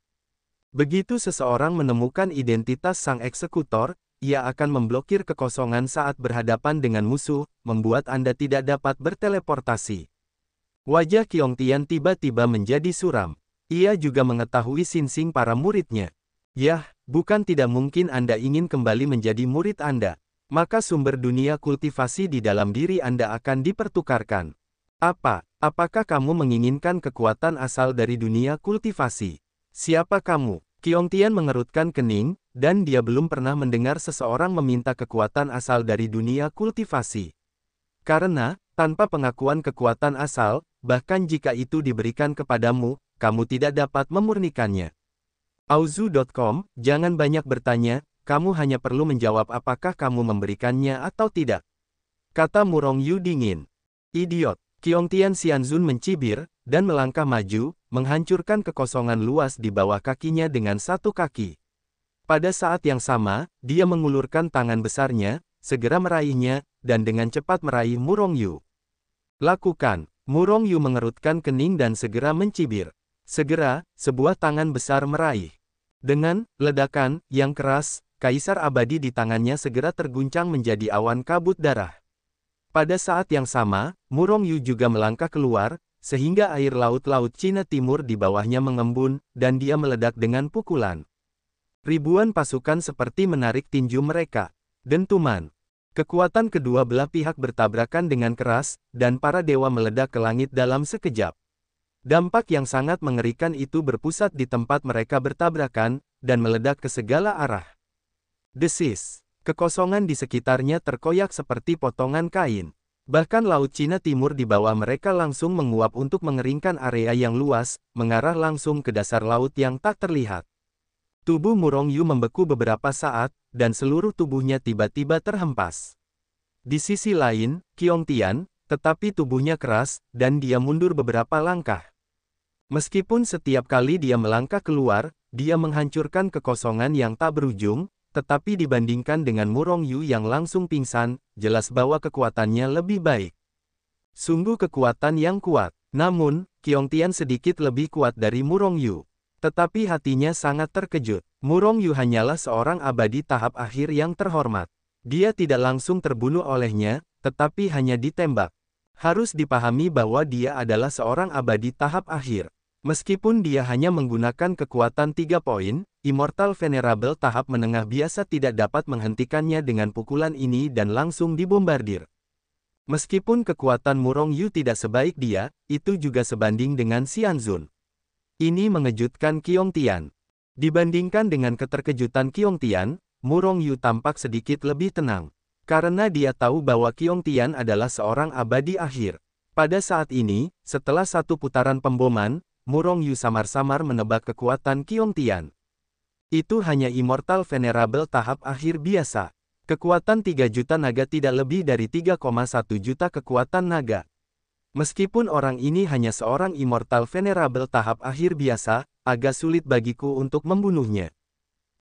Begitu seseorang menemukan identitas sang eksekutor, ia akan memblokir kekosongan saat berhadapan dengan musuh, membuat Anda tidak dapat berteleportasi. Wajah Qiongtian tiba-tiba menjadi suram. Ia juga mengetahui sinsing para muridnya. Yah, bukan tidak mungkin Anda ingin kembali menjadi murid Anda. Maka sumber dunia kultivasi di dalam diri Anda akan dipertukarkan. Apakah kamu menginginkan kekuatan asal dari dunia kultivasi? Siapa kamu? Qiongtian mengerutkan kening, dan dia belum pernah mendengar seseorang meminta kekuatan asal dari dunia kultivasi. Karena, tanpa pengakuan kekuatan asal, bahkan jika itu diberikan kepadamu, kamu tidak dapat memurnikannya. Auzu.com, jangan banyak bertanya, kamu hanya perlu menjawab apakah kamu memberikannya atau tidak. Kata Murong Yu dingin. Idiot. Qiongtian Xianzun mencibir, dan melangkah maju, menghancurkan kekosongan luas di bawah kakinya dengan satu kaki. Pada saat yang sama, dia mengulurkan tangan besarnya, segera meraihnya, dan dengan cepat meraih Murong Yu. Lakukan. Murong Yu mengerutkan kening dan segera mencibir. Segera, sebuah tangan besar meraih. Dengan ledakan yang keras, kaisar abadi di tangannya segera terguncang menjadi awan kabut darah. Pada saat yang sama, Murong Yu juga melangkah keluar, sehingga air laut Cina Timur di bawahnya mengembun, dan dia meledak dengan pukulan. Ribuan pasukan seperti menarik tinju mereka. Dentuman. Kekuatan kedua belah pihak bertabrakan dengan keras, dan para dewa meledak ke langit dalam sekejap. Dampak yang sangat mengerikan itu berpusat di tempat mereka bertabrakan, dan meledak ke segala arah. Desis. Kekosongan di sekitarnya terkoyak seperti potongan kain. Bahkan Laut Cina Timur di bawah mereka langsung menguap untuk mengeringkan area yang luas, mengarah langsung ke dasar laut yang tak terlihat. Tubuh Murong Yu membeku beberapa saat, dan seluruh tubuhnya tiba-tiba terhempas. Di sisi lain, Qiongtian, tetapi tubuhnya keras, dan dia mundur beberapa langkah. Meskipun setiap kali dia melangkah keluar, dia menghancurkan kekosongan yang tak berujung, tetapi dibandingkan dengan Murong Yu yang langsung pingsan, jelas bahwa kekuatannya lebih baik. Sungguh kekuatan yang kuat. Namun, Qiongtian sedikit lebih kuat dari Murong Yu. Tetapi hatinya sangat terkejut. Murong Yu hanyalah seorang abadi tahap akhir yang terhormat. Dia tidak langsung terbunuh olehnya, tetapi hanya ditembak. Harus dipahami bahwa dia adalah seorang abadi tahap akhir. Meskipun dia hanya menggunakan kekuatan 3 poin, Immortal Venerable tahap menengah biasa tidak dapat menghentikannya dengan pukulan ini dan langsung dibombardir. Meskipun kekuatan Murong Yu tidak sebaik dia, itu juga sebanding dengan Xianzun. Ini mengejutkan Qiongtian. Dibandingkan dengan keterkejutan Qiongtian, Murong Yu tampak sedikit lebih tenang. Karena dia tahu bahwa Qiongtian adalah seorang abadi akhir. Pada saat ini, setelah satu putaran pemboman, Murong Yu samar-samar menebak kekuatan Qiongtian. Itu hanya Immortal Venerable tahap akhir biasa. Kekuatan 3 juta naga tidak lebih dari 3,1 juta kekuatan naga. Meskipun orang ini hanya seorang Immortal Venerable tahap akhir biasa, agak sulit bagiku untuk membunuhnya.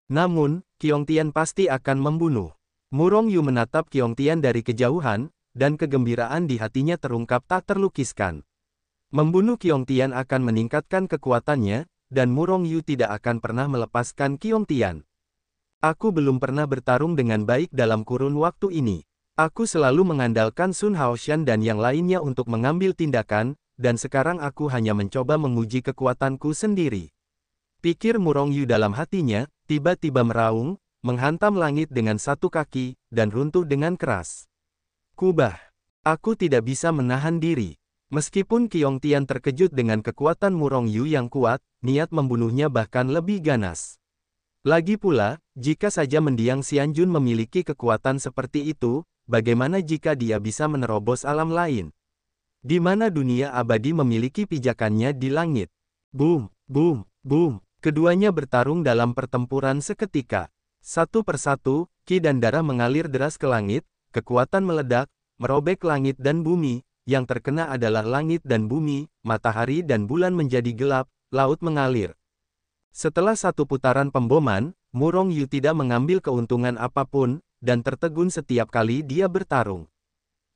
Namun, Qiongtian pasti akan membunuh. Murong Yu menatap Qiongtian dari kejauhan, dan kegembiraan di hatinya terungkap tak terlukiskan. Membunuh Qiongtian akan meningkatkan kekuatannya, dan Murong Yu tidak akan pernah melepaskan Qiongtian. Aku belum pernah bertarung dengan baik dalam kurun waktu ini. Aku selalu mengandalkan Sun Haoshan dan yang lainnya untuk mengambil tindakan, dan sekarang aku hanya mencoba menguji kekuatanku sendiri. Pikir Murong Yu dalam hatinya, tiba-tiba meraung, menghantam langit dengan satu kaki, dan runtuh dengan keras. Kubah. Aku tidak bisa menahan diri. Meskipun Qiongtian terkejut dengan kekuatan Murong Yu yang kuat, niat membunuhnya bahkan lebih ganas. Lagi pula, jika saja mendiang Xianjun memiliki kekuatan seperti itu, bagaimana jika dia bisa menerobos alam lain? Di mana dunia abadi memiliki pijakannya di langit? Boom, boom, boom. Keduanya bertarung dalam pertempuran seketika. Satu persatu, ki dan darah mengalir deras ke langit, kekuatan meledak, merobek langit dan bumi. Yang terkena adalah langit dan bumi, matahari dan bulan menjadi gelap, laut mengalir. Setelah satu putaran pemboman, Murong Yu tidak mengambil keuntungan apapun, dan tertegun setiap kali dia bertarung.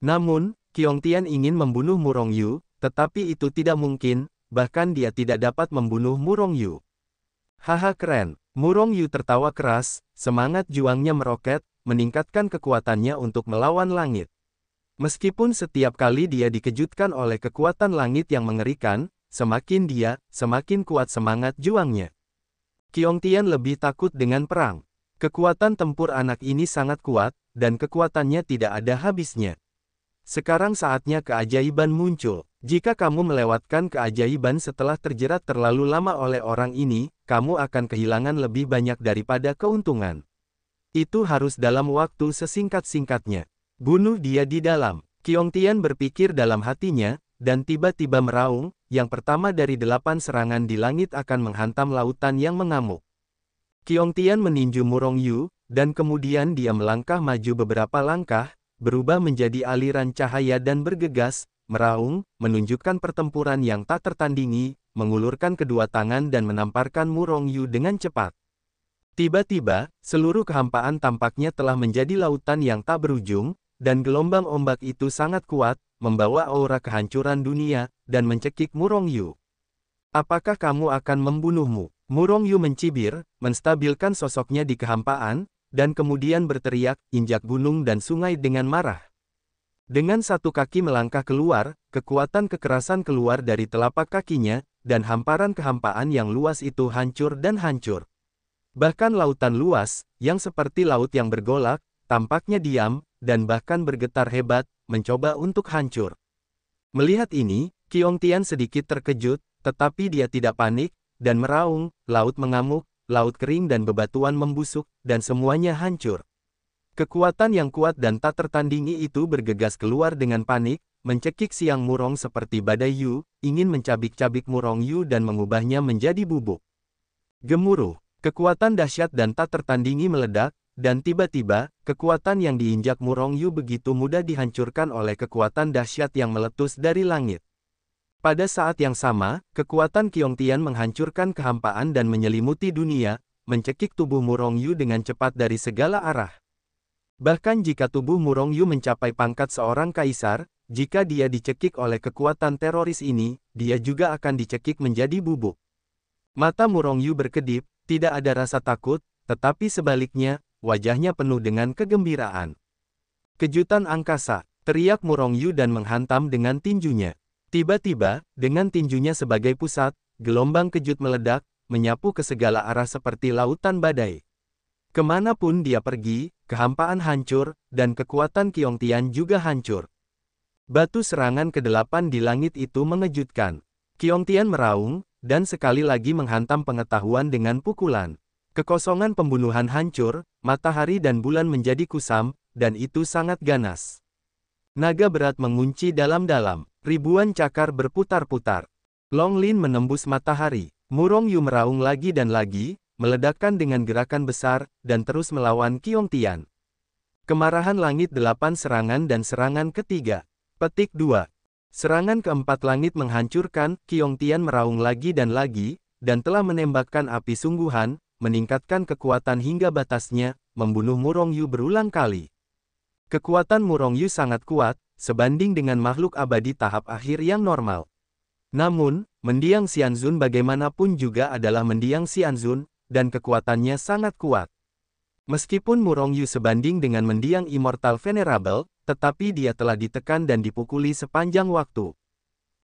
Namun, Qiong Tian ingin membunuh Murong Yu, tetapi itu tidak mungkin, bahkan dia tidak dapat membunuh Murong Yu. Haha keren, Murong Yu tertawa keras, semangat juangnya meroket, meningkatkan kekuatannya untuk melawan langit. Meskipun setiap kali dia dikejutkan oleh kekuatan langit yang mengerikan, semakin kuat semangat juangnya. Qiong Tian lebih takut dengan perang. Kekuatan tempur anak ini sangat kuat, dan kekuatannya tidak ada habisnya. Sekarang saatnya keajaiban muncul. Jika kamu melewatkan keajaiban setelah terjerat terlalu lama oleh orang ini, kamu akan kehilangan lebih banyak daripada keuntungan. Itu harus dalam waktu sesingkat-singkatnya. Bunuh dia di dalam. Qiong Tian berpikir dalam hatinya, dan tiba-tiba meraung, yang pertama dari 8 serangan di langit akan menghantam lautan yang mengamuk. Qiong Tian meninju Murong Yu, dan kemudian dia melangkah maju beberapa langkah, berubah menjadi aliran cahaya dan bergegas, meraung, menunjukkan pertempuran yang tak tertandingi, mengulurkan kedua tangan dan menamparkan Murong Yu dengan cepat. Tiba-tiba, seluruh kehampaan tampaknya telah menjadi lautan yang tak berujung, dan gelombang ombak itu sangat kuat, membawa aura kehancuran dunia, dan mencekik Murong Yu. Apakah kamu akan membunuhmu? Murong Yu mencibir, menstabilkan sosoknya di kehampaan, dan kemudian berteriak, injak gunung dan sungai dengan marah. Dengan satu kaki melangkah keluar, kekuatan kekerasan keluar dari telapak kakinya, dan hamparan kehampaan yang luas itu hancur dan hancur. Bahkan lautan luas, yang seperti laut yang bergolak, tampaknya diam, dan bahkan bergetar hebat, mencoba untuk hancur. Melihat ini, Qiong Tian sedikit terkejut, tetapi dia tidak panik, dan meraung, laut mengamuk, laut kering dan bebatuan membusuk, dan semuanya hancur. Kekuatan yang kuat dan tak tertandingi itu bergegas keluar dengan panik, mencekik siang Murong seperti badai Yu, ingin mencabik-cabik Murong Yu dan mengubahnya menjadi bubuk. Gemuruh, kekuatan dahsyat dan tak tertandingi meledak, dan tiba-tiba, kekuatan yang diinjak Murong Yu begitu mudah dihancurkan oleh kekuatan dahsyat yang meletus dari langit. Pada saat yang sama, kekuatan Qiong Tian menghancurkan kehampaan dan menyelimuti dunia, mencekik tubuh Murong Yu dengan cepat dari segala arah. Bahkan jika tubuh Murong Yu mencapai pangkat seorang kaisar, jika dia dicekik oleh kekuatan teroris ini, dia juga akan dicekik menjadi bubuk. Mata Murong Yu berkedip, tidak ada rasa takut, tetapi sebaliknya, wajahnya penuh dengan kegembiraan. Kejutan angkasa, teriak Murong Yu dan menghantam dengan tinjunya. Tiba-tiba, dengan tinjunya sebagai pusat, gelombang kejut meledak, menyapu ke segala arah seperti lautan badai. Kemanapun dia pergi, kehampaan hancur, dan kekuatan Qiong Tian juga hancur. Batu serangan ke-8 di langit itu mengejutkan. Qiong Tian meraung, dan sekali lagi menghantam pengetahuan dengan pukulan. Kekosongan pembunuhan hancur, matahari dan bulan menjadi kusam, dan itu sangat ganas. Naga berat mengunci dalam-dalam, ribuan cakar berputar-putar. Long Lin menembus matahari, Murong Yu meraung lagi dan lagi, meledakkan dengan gerakan besar, dan terus melawan Qiong Tian. Kemarahan langit 8 serangan dan serangan ketiga. Petik 2. Serangan keempat langit menghancurkan, Qiong Tian meraung lagi, dan telah menembakkan api sungguhan, meningkatkan kekuatan hingga batasnya, membunuh Murong Yu berulang kali. Kekuatan Murong Yu sangat kuat, sebanding dengan makhluk abadi tahap akhir yang normal. Namun, mendiang Xianzun bagaimanapun juga adalah mendiang Xianzun, dan kekuatannya sangat kuat. Meskipun Murong Yu sebanding dengan mendiang Immortal Venerable, tetapi dia telah ditekan dan dipukuli sepanjang waktu.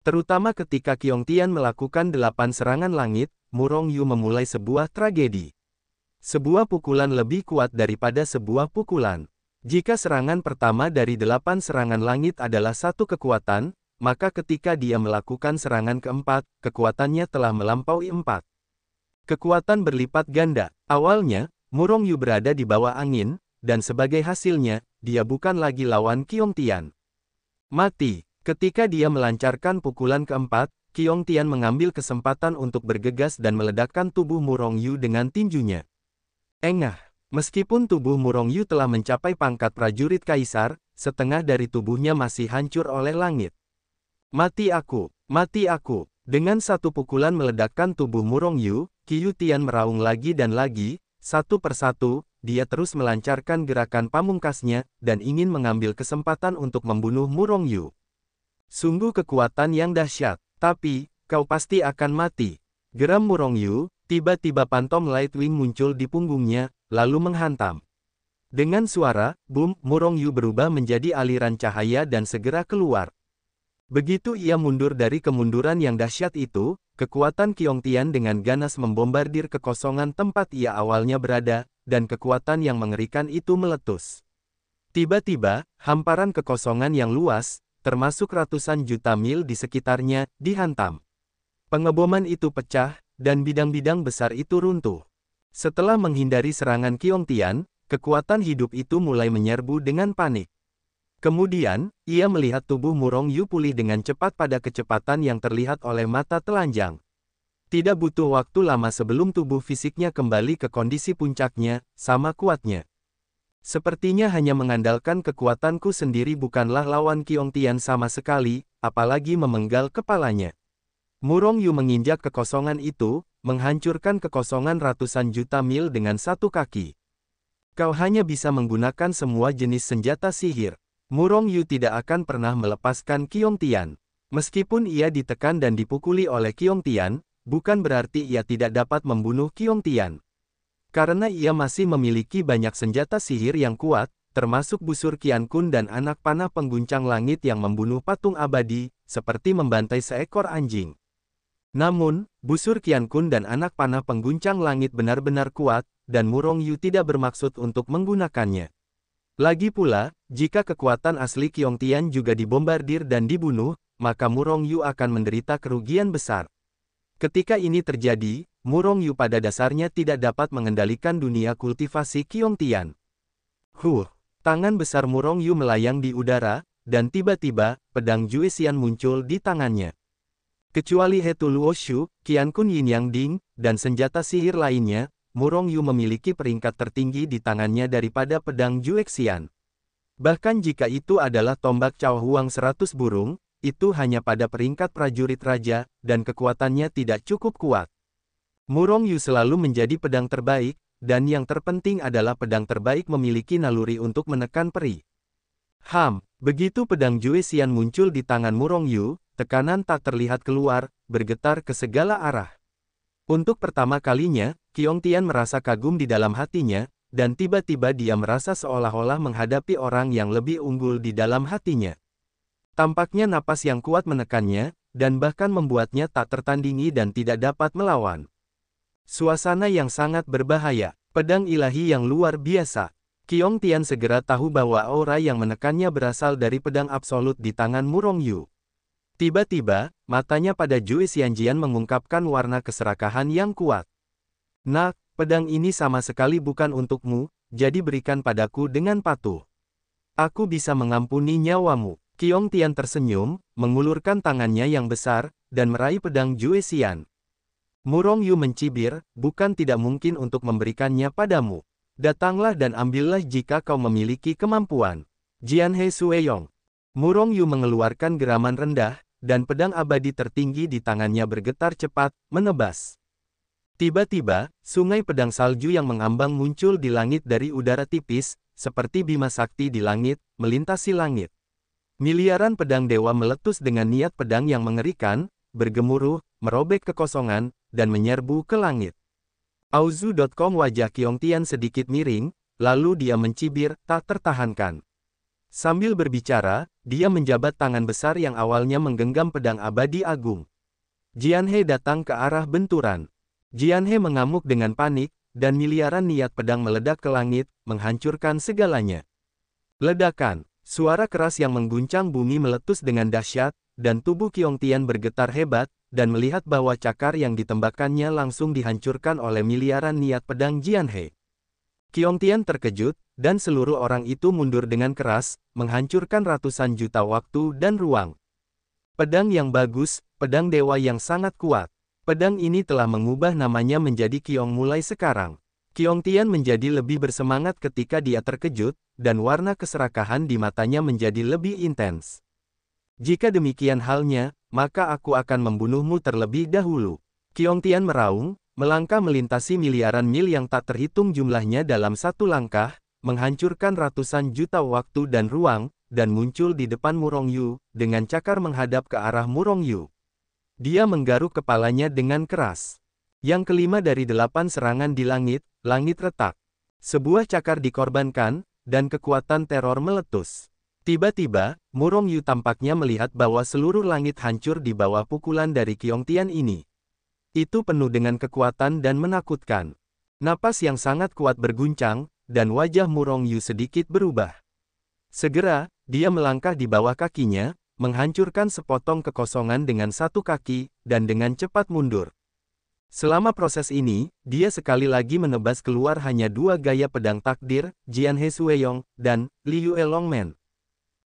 Terutama ketika Qiong Tian melakukan 8 serangan langit, Murong Yu memulai sebuah tragedi. Sebuah pukulan lebih kuat daripada sebuah pukulan. Jika serangan pertama dari 8 serangan langit adalah satu kekuatan, maka ketika dia melakukan serangan keempat, kekuatannya telah melampaui 4. Kekuatan berlipat ganda. Awalnya, Murong Yu berada di bawah angin, dan sebagai hasilnya, dia bukan lagi lawan Qiong Tian. Mati. Ketika dia melancarkan pukulan keempat, Qiong Tian mengambil kesempatan untuk bergegas dan meledakkan tubuh Murong Yu dengan tinjunya. Engah. Meskipun tubuh Murong Yu telah mencapai pangkat prajurit kaisar, setengah dari tubuhnya masih hancur oleh langit. Mati aku! Mati aku! Dengan satu pukulan meledakkan tubuh Murong Yu, Qiyu Tian meraung lagi dan lagi, satu persatu, dia terus melancarkan gerakan pamungkasnya, dan ingin mengambil kesempatan untuk membunuh Murong Yu. Sungguh kekuatan yang dahsyat, tapi, kau pasti akan mati. Geram Murong Yu, tiba-tiba Phantom Lightwing muncul di punggungnya, lalu menghantam. Dengan suara, boom, Murong Yu berubah menjadi aliran cahaya dan segera keluar. Begitu ia mundur dari kemunduran yang dahsyat itu, kekuatan Qiong Tian dengan ganas membombardir kekosongan tempat ia awalnya berada, dan kekuatan yang mengerikan itu meletus. Tiba-tiba, hamparan kekosongan yang luas, termasuk ratusan juta mil di sekitarnya, dihantam. Pengeboman itu pecah, dan bidang-bidang besar itu runtuh. Setelah menghindari serangan Qiong Tian, kekuatan hidup itu mulai menyerbu dengan panik. Kemudian, ia melihat tubuh Murong Yu pulih dengan cepat pada kecepatan yang terlihat oleh mata telanjang. Tidak butuh waktu lama sebelum tubuh fisiknya kembali ke kondisi puncaknya, sama kuatnya. Sepertinya hanya mengandalkan kekuatanku sendiri bukanlah lawan Qiong Tian sama sekali, apalagi memenggal kepalanya. Murong Yu menginjak kekosongan itu, menghancurkan kekosongan ratusan juta mil dengan satu kaki. Kau hanya bisa menggunakan semua jenis senjata sihir. Murong Yu tidak akan pernah melepaskan Qiong Tian. Meskipun ia ditekan dan dipukuli oleh Qiong Tian, bukan berarti ia tidak dapat membunuh Qiong Tian. Karena ia masih memiliki banyak senjata sihir yang kuat, termasuk busur Qian Kun dan anak panah pengguncang langit yang membunuh patung abadi, seperti membantai seekor anjing. Namun, busur Qian Kun dan anak panah pengguncang langit benar-benar kuat, dan Murong Yu tidak bermaksud untuk menggunakannya. Lagi pula, jika kekuatan asli Qiong Tian juga dibombardir dan dibunuh, maka Murong Yu akan menderita kerugian besar. Ketika ini terjadi, Murong Yu pada dasarnya tidak dapat mengendalikan dunia kultivasi Qiong Tian. Tangan besar Murong Yu melayang di udara, dan tiba-tiba, pedang Jue Xian muncul di tangannya. Kecuali Hetu Luoshu, Qian Kun Yin Yang Ding, dan senjata sihir lainnya, Murong Yu memiliki peringkat tertinggi di tangannya daripada pedang Jue Xian. Bahkan jika itu adalah tombak Cao Huang 100 burung, itu hanya pada peringkat prajurit raja, dan kekuatannya tidak cukup kuat. Murong Yu selalu menjadi pedang terbaik, dan yang terpenting adalah pedang terbaik memiliki naluri untuk menekan peri. Begitu pedang Jue Xian muncul di tangan Murong Yu, tekanan tak terlihat keluar, bergetar ke segala arah. Untuk pertama kalinya, Qiong Tian merasa kagum di dalam hatinya, dan tiba-tiba dia merasa seolah-olah menghadapi orang yang lebih unggul di dalam hatinya. Tampaknya napas yang kuat menekannya, dan bahkan membuatnya tak tertandingi dan tidak dapat melawan. Suasana yang sangat berbahaya, pedang ilahi yang luar biasa. Qiong Tian segera tahu bahwa aura yang menekannya berasal dari pedang absolut di tangan Murong Yu. Tiba-tiba, matanya pada Jue Xianjian mengungkapkan warna keserakahan yang kuat. Nak, pedang ini sama sekali bukan untukmu, jadi berikan padaku dengan patuh. Aku bisa mengampuni nyawamu. Qiong Tian tersenyum, mengulurkan tangannya yang besar, dan meraih pedang Jue Xian. Murong Yu mencibir, bukan tidak mungkin untuk memberikannya padamu. Datanglah dan ambillah jika kau memiliki kemampuan. Jianhe Sueyong. Murong Yu mengeluarkan geraman rendah, dan pedang abadi tertinggi di tangannya bergetar cepat, menebas. Tiba-tiba, sungai pedang salju yang mengambang muncul di langit dari udara tipis, seperti bima sakti di langit, melintasi langit. Miliaran pedang dewa meletus dengan niat pedang yang mengerikan, bergemuruh, merobek kekosongan, dan menyerbu ke langit. Auzu.com. Wajah Qiong Tian sedikit miring, lalu dia mencibir, tak tertahankan. Sambil berbicara, dia menjabat tangan besar yang awalnya menggenggam pedang abadi agung. Jianhe datang ke arah benturan. Jianhe mengamuk dengan panik, dan miliaran niat pedang meledak ke langit, menghancurkan segalanya. Ledakan, suara keras yang mengguncang bumi meletus dengan dahsyat, dan tubuh Qiong Tian bergetar hebat, dan melihat bahwa cakar yang ditembakkannya langsung dihancurkan oleh miliaran niat pedang Jianhe. Qiong Tian terkejut, dan seluruh orang itu mundur dengan keras, menghancurkan ratusan juta waktu dan ruang. Pedang yang bagus, pedang dewa yang sangat kuat. Pedang ini telah mengubah namanya menjadi Qiong mulai sekarang. Qiongtian menjadi lebih bersemangat ketika dia terkejut, dan warna keserakahan di matanya menjadi lebih intens. Jika demikian halnya, maka aku akan membunuhmu terlebih dahulu. Qiongtian meraung, melangkah melintasi miliaran mil yang tak terhitung jumlahnya dalam satu langkah, menghancurkan ratusan juta waktu dan ruang, dan muncul di depan Murongyu, dengan cakar menghadap ke arah Murongyu. Dia menggaruk kepalanya dengan keras. Yang kelima dari 8 serangan di langit, langit retak. Sebuah cakar dikorbankan, dan kekuatan teror meletus. Tiba-tiba, Murongyu tampaknya melihat bahwa seluruh langit hancur di bawah pukulan dari Qiongtian ini. Itu penuh dengan kekuatan dan menakutkan. Napas yang sangat kuat berguncang, dan wajah Murongyu sedikit berubah. Segera, dia melangkah di bawah kakinya, menghancurkan sepotong kekosongan dengan satu kaki, dan dengan cepat mundur. Selama proses ini, dia sekali lagi menebas keluar hanya 2 gaya pedang takdir, Jian He Sueyong, dan Liu Elongmen.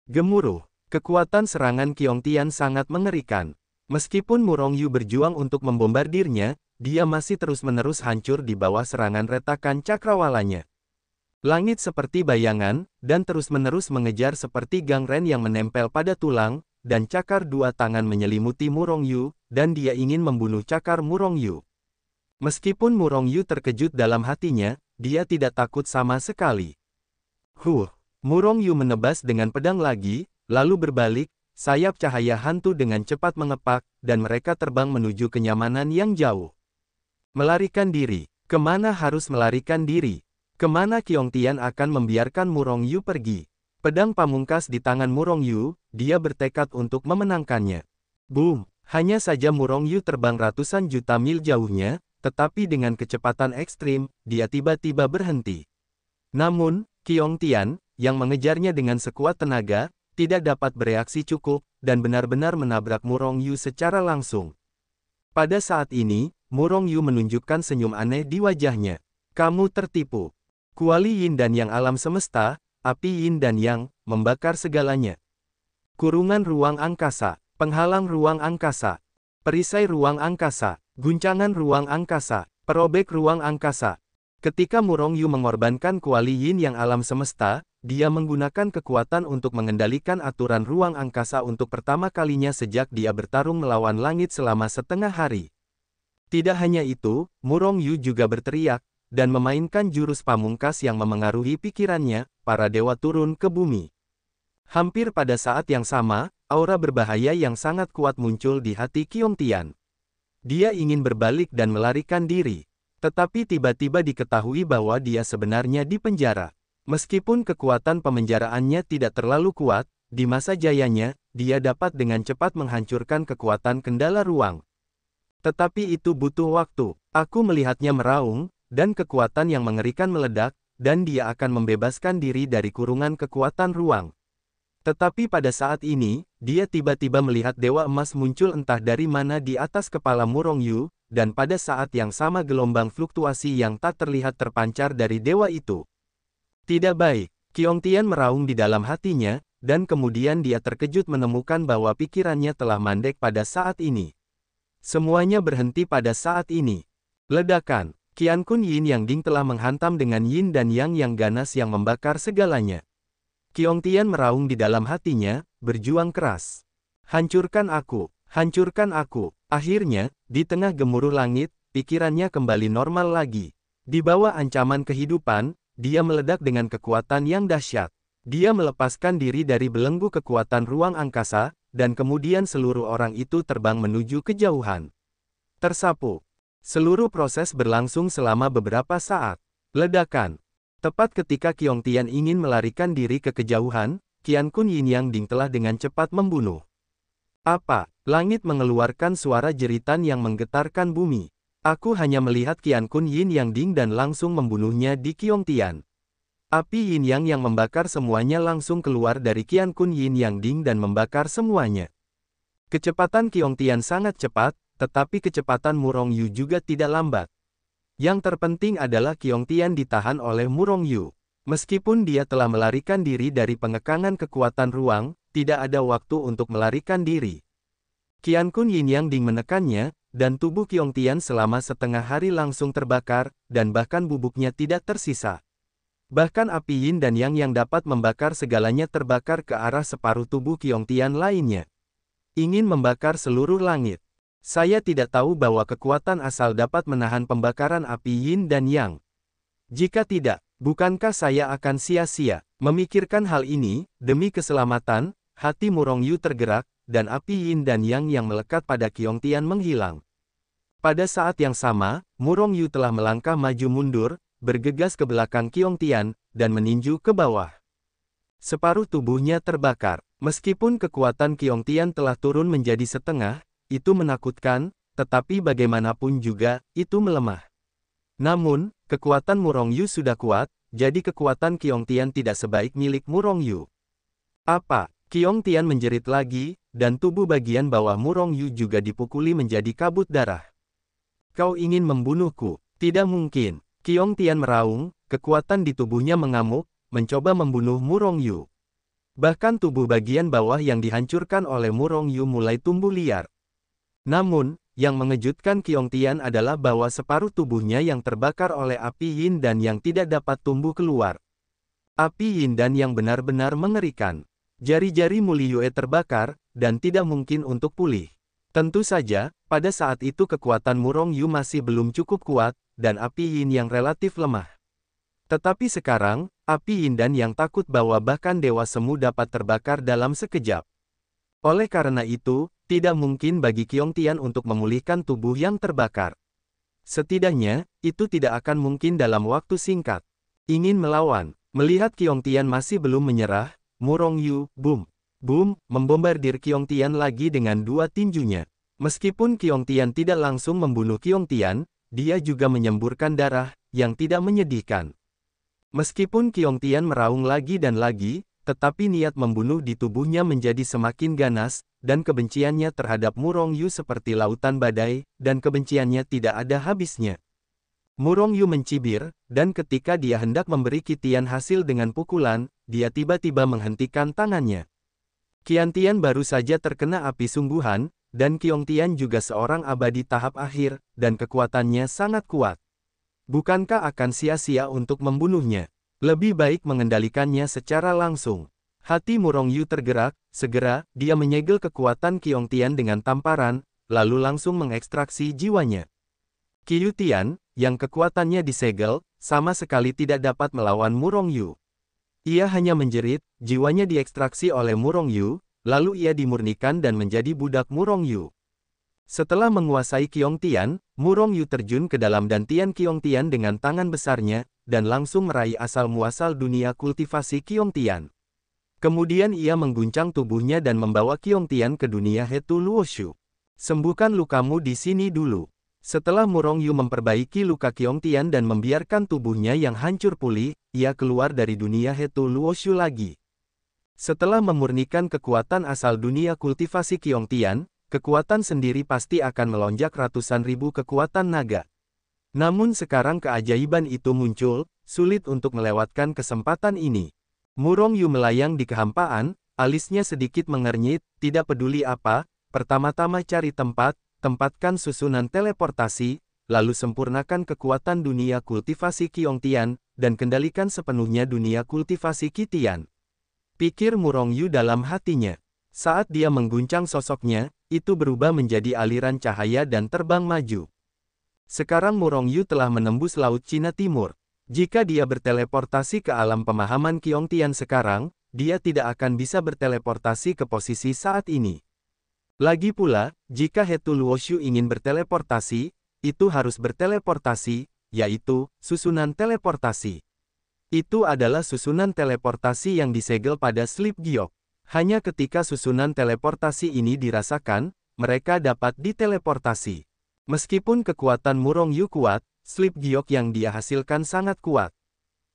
Gemuruh, kekuatan serangan Qiongtian sangat mengerikan. Meskipun Murongyu berjuang untuk membombardirnya, dia masih terus-menerus hancur di bawah serangan retakan cakrawalanya. Langit seperti bayangan, dan terus-menerus mengejar seperti gangren yang menempel pada tulang, dan cakar 2 tangan menyelimuti Murongyu, dan dia ingin membunuh cakar Murongyu. Meskipun Murongyu terkejut dalam hatinya, dia tidak takut sama sekali. Murongyu menebas dengan pedang lagi, lalu berbalik, sayap cahaya hantu dengan cepat mengepak, dan mereka terbang menuju kenyamanan yang jauh. Melarikan diri. Kemana harus melarikan diri? Kemana Qiongtian akan membiarkan Murongyu pergi? Pedang pamungkas di tangan Murongyu, dia bertekad untuk memenangkannya. Boom! Hanya saja Murongyu terbang ratusan juta mil jauhnya, tetapi dengan kecepatan ekstrim, dia tiba-tiba berhenti. Namun, Qiongtian, yang mengejarnya dengan sekuat tenaga, tidak dapat bereaksi cukup, dan benar-benar menabrak Murongyu secara langsung. Pada saat ini, Murongyu menunjukkan senyum aneh di wajahnya. Kamu tertipu. Kuali Yin dan Yang alam semesta, api Yin dan Yang, membakar segalanya. Kurungan ruang angkasa, penghalang ruang angkasa, perisai ruang angkasa, guncangan ruang angkasa, perobek ruang angkasa. Ketika Murongyu mengorbankan kuali Yin yang alam semesta, dia menggunakan kekuatan untuk mengendalikan aturan ruang angkasa untuk pertama kalinya sejak dia bertarung melawan langit selama setengah hari. Tidak hanya itu, Murongyu juga berteriak, dan memainkan jurus pamungkas yang memengaruhi pikirannya, para dewa turun ke bumi. Hampir pada saat yang sama, aura berbahaya yang sangat kuat muncul di hati Qiongtian. Dia ingin berbalik dan melarikan diri. Tetapi tiba-tiba diketahui bahwa dia sebenarnya di penjara. Meskipun kekuatan pemenjaraannya tidak terlalu kuat, di masa jayanya, dia dapat dengan cepat menghancurkan kekuatan kendala ruang. Tetapi itu butuh waktu. Aku melihatnya meraung, dan kekuatan yang mengerikan meledak, dan dia akan membebaskan diri dari kurungan kekuatan ruang. Tetapi pada saat ini, dia tiba-tiba melihat Dewa Emas muncul entah dari mana di atas kepala Murongyu, dan pada saat yang sama gelombang fluktuasi yang tak terlihat terpancar dari dewa itu. Tidak baik, Qiongtian meraung di dalam hatinya, dan kemudian dia terkejut menemukan bahwa pikirannya telah mandek pada saat ini. Semuanya berhenti pada saat ini. Ledakan, Qiankun Yin Yang Ding telah menghantam dengan Yin dan Yang ganas yang membakar segalanya. Qiongtian meraung di dalam hatinya, berjuang keras. Hancurkan aku, hancurkan aku. Akhirnya, di tengah gemuruh langit, pikirannya kembali normal lagi. Di bawah ancaman kehidupan, dia meledak dengan kekuatan yang dahsyat. Dia melepaskan diri dari belenggu kekuatan ruang angkasa, dan kemudian seluruh orang itu terbang menuju kejauhan. Tersapu. Seluruh proses berlangsung selama beberapa saat. Ledakan. Tepat ketika Qiongtian ingin melarikan diri ke kejauhan, Qiankun Yin Yang Ding telah dengan cepat membunuh. Apa? Langit mengeluarkan suara jeritan yang menggetarkan bumi. Aku hanya melihat Qiankun Yin Yang Ding dan langsung membunuhnya di Qiongtian. Api Yin Yang yang membakar semuanya langsung keluar dari Qiankun Yin Yang Ding dan membakar semuanya. Kecepatan Qiongtian sangat cepat, tetapi kecepatan Murongyu juga tidak lambat. Yang terpenting adalah Qiongtian ditahan oleh Murongyu. Meskipun dia telah melarikan diri dari pengekangan kekuatan ruang, tidak ada waktu untuk melarikan diri. Qiankun Yin Yang Ding menekannya, dan tubuh Qiong Tian selama setengah hari langsung terbakar, dan bahkan bubuknya tidak tersisa. Bahkan api Yin dan Yang yang dapat membakar segalanya terbakar ke arah separuh tubuh Qiong Tian lainnya. Ingin membakar seluruh langit. Saya tidak tahu bahwa kekuatan asal dapat menahan pembakaran api Yin dan Yang. Jika tidak, bukankah saya akan sia-sia? Memikirkan hal ini, demi keselamatan, hati Murong Yu tergerak, dan api Yin dan Yang yang melekat pada Qiong Tian menghilang. Pada saat yang sama, Murong Yu telah melangkah maju mundur, bergegas ke belakang Qiong Tian, dan meninju ke bawah. Separuh tubuhnya terbakar. Meskipun kekuatan Qiong Tian telah turun menjadi setengah, itu menakutkan, tetapi bagaimanapun juga, itu melemah. Namun, kekuatan Murong Yu sudah kuat, jadi kekuatan Qiong Tian tidak sebaik milik Murong Yu. Apa? Qiong Tian menjerit lagi, dan tubuh bagian bawah Murong Yu juga dipukuli menjadi kabut darah. Kau ingin membunuhku? Tidak mungkin. Qiong Tian meraung, kekuatan di tubuhnya mengamuk, mencoba membunuh Murong Yu. Bahkan tubuh bagian bawah yang dihancurkan oleh Murong Yu mulai tumbuh liar. Namun, yang mengejutkan Qiong Tian adalah bahwa separuh tubuhnya yang terbakar oleh api Yin dan yang tidak dapat tumbuh keluar. Api Yin dan yang benar-benar mengerikan. Jari-jari Muli Yue terbakar, dan tidak mungkin untuk pulih. Tentu saja, pada saat itu kekuatan Murong Yu masih belum cukup kuat, dan api Yin yang relatif lemah. Tetapi sekarang, api Yin dan yang takut bahwa bahkan Dewa Semu dapat terbakar dalam sekejap. Oleh karena itu, tidak mungkin bagi Qiong Tian untuk memulihkan tubuh yang terbakar. Setidaknya, itu tidak akan mungkin dalam waktu singkat. Ingin melawan, melihat Qiong Tian masih belum menyerah, Murong Yu, boom, membombardir Qiong Tian lagi dengan dua tinjunya. Meskipun Qiong Tian tidak langsung membunuh Qiong Tian, dia juga menyemburkan darah, yang tidak menyedihkan. Meskipun Qiong Tian meraung lagi dan lagi, tetapi niat membunuh di tubuhnya menjadi semakin ganas, dan kebenciannya terhadap Murong Yu seperti lautan badai, dan kebenciannya tidak ada habisnya. Murong Yu mencibir, dan ketika dia hendak memberi Qitian hasil dengan pukulan, dia tiba-tiba menghentikan tangannya. Qian Tian baru saja terkena api sungguhan, dan Qiong Tian juga seorang abadi tahap akhir, dan kekuatannya sangat kuat. Bukankah akan sia-sia untuk membunuhnya? Lebih baik mengendalikannya secara langsung. Hati Murong Yu tergerak, segera, dia menyegel kekuatan Qiong Tian dengan tamparan, lalu langsung mengekstraksi jiwanya. Qiu Tian, yang kekuatannya disegel, sama sekali tidak dapat melawan Murong Yu. Ia hanya menjerit, jiwanya diekstraksi oleh Murong Yu, lalu ia dimurnikan dan menjadi budak Murong Yu. Setelah menguasai Qiong Tian, Murong Yu terjun ke dalam dantian Qiong Tian dengan tangan besarnya, dan langsung meraih asal-muasal dunia kultivasi Qiong Tian. Kemudian ia mengguncang tubuhnya dan membawa Qiong Tian ke dunia Hetu Luoshu. Sembuhkan lukamu di sini dulu. Setelah Murong Yu memperbaiki luka Qiong Tian dan membiarkan tubuhnya yang hancur pulih, ia keluar dari dunia Hetu Luoshu lagi. Setelah memurnikan kekuatan asal dunia kultivasi Qiong Tian, kekuatan sendiri pasti akan melonjak ratusan ribu kekuatan naga. Namun sekarang keajaiban itu muncul, sulit untuk melewatkan kesempatan ini. Murong Yu melayang di kehampaan, alisnya sedikit mengernyit, tidak peduli apa, pertama-tama cari tempat, tempatkan susunan teleportasi, lalu sempurnakan kekuatan dunia kultivasi Qiong Tian, dan kendalikan sepenuhnya dunia kultivasi Qitian. Pikir Murong Yu dalam hatinya. Saat dia mengguncang sosoknya, itu berubah menjadi aliran cahaya dan terbang maju. Sekarang Murong Yu telah menembus Laut Cina Timur. Jika dia berteleportasi ke alam pemahaman Qiong Tian sekarang, dia tidak akan bisa berteleportasi ke posisi saat ini. Lagi pula, jika Hetu Luoshu ingin berteleportasi, itu harus berteleportasi, yaitu susunan teleportasi. Itu adalah susunan teleportasi yang disegel pada Sleep Giok. Hanya ketika susunan teleportasi ini dirasakan, mereka dapat diteleportasi. Meskipun kekuatan Murong Yu kuat, Sleep Giok yang dia hasilkan sangat kuat.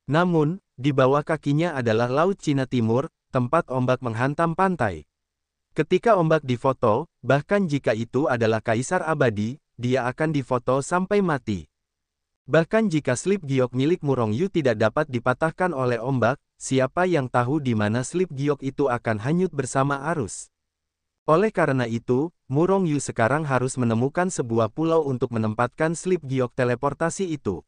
Namun, di bawah kakinya adalah Laut Cina Timur, tempat ombak menghantam pantai. Ketika ombak difoto, bahkan jika itu adalah Kaisar Abadi, dia akan difoto sampai mati. Bahkan jika Sleep Giok milik Murong Yu tidak dapat dipatahkan oleh ombak, siapa yang tahu di mana Sleep Giok itu akan hanyut bersama arus. Oleh karena itu, Murong Yu sekarang harus menemukan sebuah pulau untuk menempatkan slip giok teleportasi itu.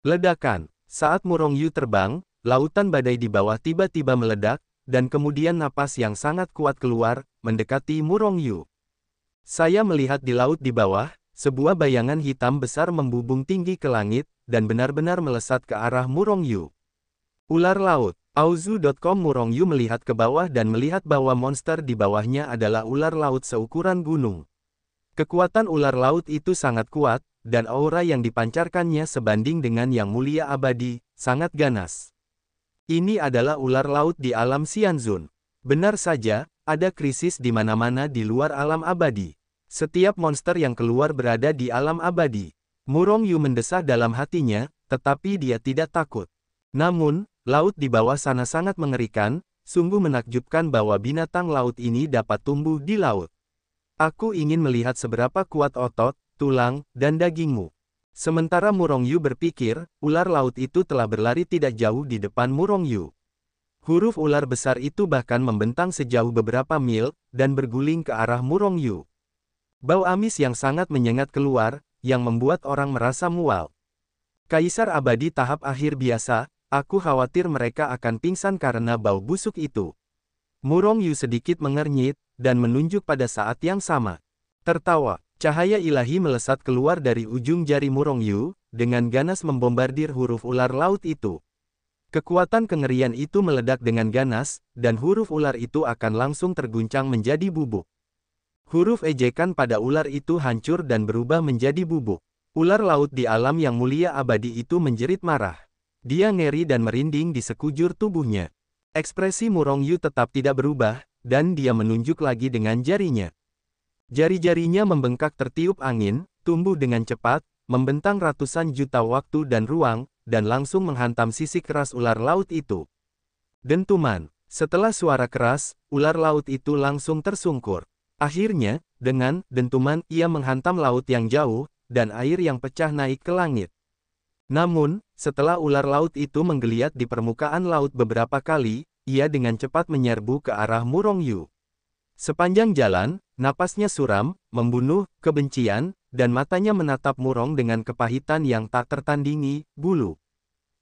Ledakan. Saat Murong Yu terbang, lautan badai di bawah tiba-tiba meledak, dan kemudian napas yang sangat kuat keluar, mendekati Murong Yu. Saya melihat di laut di bawah, sebuah bayangan hitam besar membubung tinggi ke langit, dan benar-benar melesat ke arah Murong Yu. Ular laut. Auzu.com. Murong Yu melihat ke bawah dan melihat bahwa monster di bawahnya adalah ular laut seukuran gunung. Kekuatan ular laut itu sangat kuat, dan aura yang dipancarkannya sebanding dengan yang mulia abadi, sangat ganas. Ini adalah ular laut di alam Xianzun. Benar saja, ada krisis di mana-mana di luar alam abadi. Setiap monster yang keluar berada di alam abadi. Murong Yu mendesah dalam hatinya, tetapi dia tidak takut. Namun, laut di bawah sana sangat mengerikan, sungguh menakjubkan bahwa binatang laut ini dapat tumbuh di laut. Aku ingin melihat seberapa kuat otot, tulang, dan dagingmu. Sementara Murong Yu berpikir, ular laut itu telah berlari tidak jauh di depan Murong Yu. Huruf ular besar itu bahkan membentang sejauh beberapa mil, dan berguling ke arah Murong Yu. Bau amis yang sangat menyengat keluar, yang membuat orang merasa mual. Kaisar abadi tahap akhir biasa, aku khawatir mereka akan pingsan karena bau busuk itu. Murong Yu sedikit mengernyit, dan menunjuk pada saat yang sama. Tertawa, cahaya ilahi melesat keluar dari ujung jari Murong Yu, dengan ganas membombardir huruf ular laut itu. Kekuatan kengerian itu meledak dengan ganas, dan huruf ular itu akan langsung terguncang menjadi bubuk. Huruf ejekan pada ular itu hancur dan berubah menjadi bubuk. Ular laut di alam yang mulia abadi itu menjerit marah. Dia ngeri dan merinding di sekujur tubuhnya. Ekspresi Murong Yu tetap tidak berubah, dan dia menunjuk lagi dengan jarinya. Jari-jarinya membengkak tertiup angin, tumbuh dengan cepat, membentang ratusan juta waktu dan ruang, dan langsung menghantam sisi keras ular laut itu. Dentuman. Setelah suara keras, ular laut itu langsung tersungkur. Akhirnya, dengan dentuman ia menghantam laut yang jauh, dan air yang pecah naik ke langit. Namun, setelah ular laut itu menggeliat di permukaan laut beberapa kali, ia dengan cepat menyerbu ke arah Murong Yu. Sepanjang jalan, napasnya suram, membunuh, kebencian, dan matanya menatap Murong dengan kepahitan yang tak tertandingi, bulu.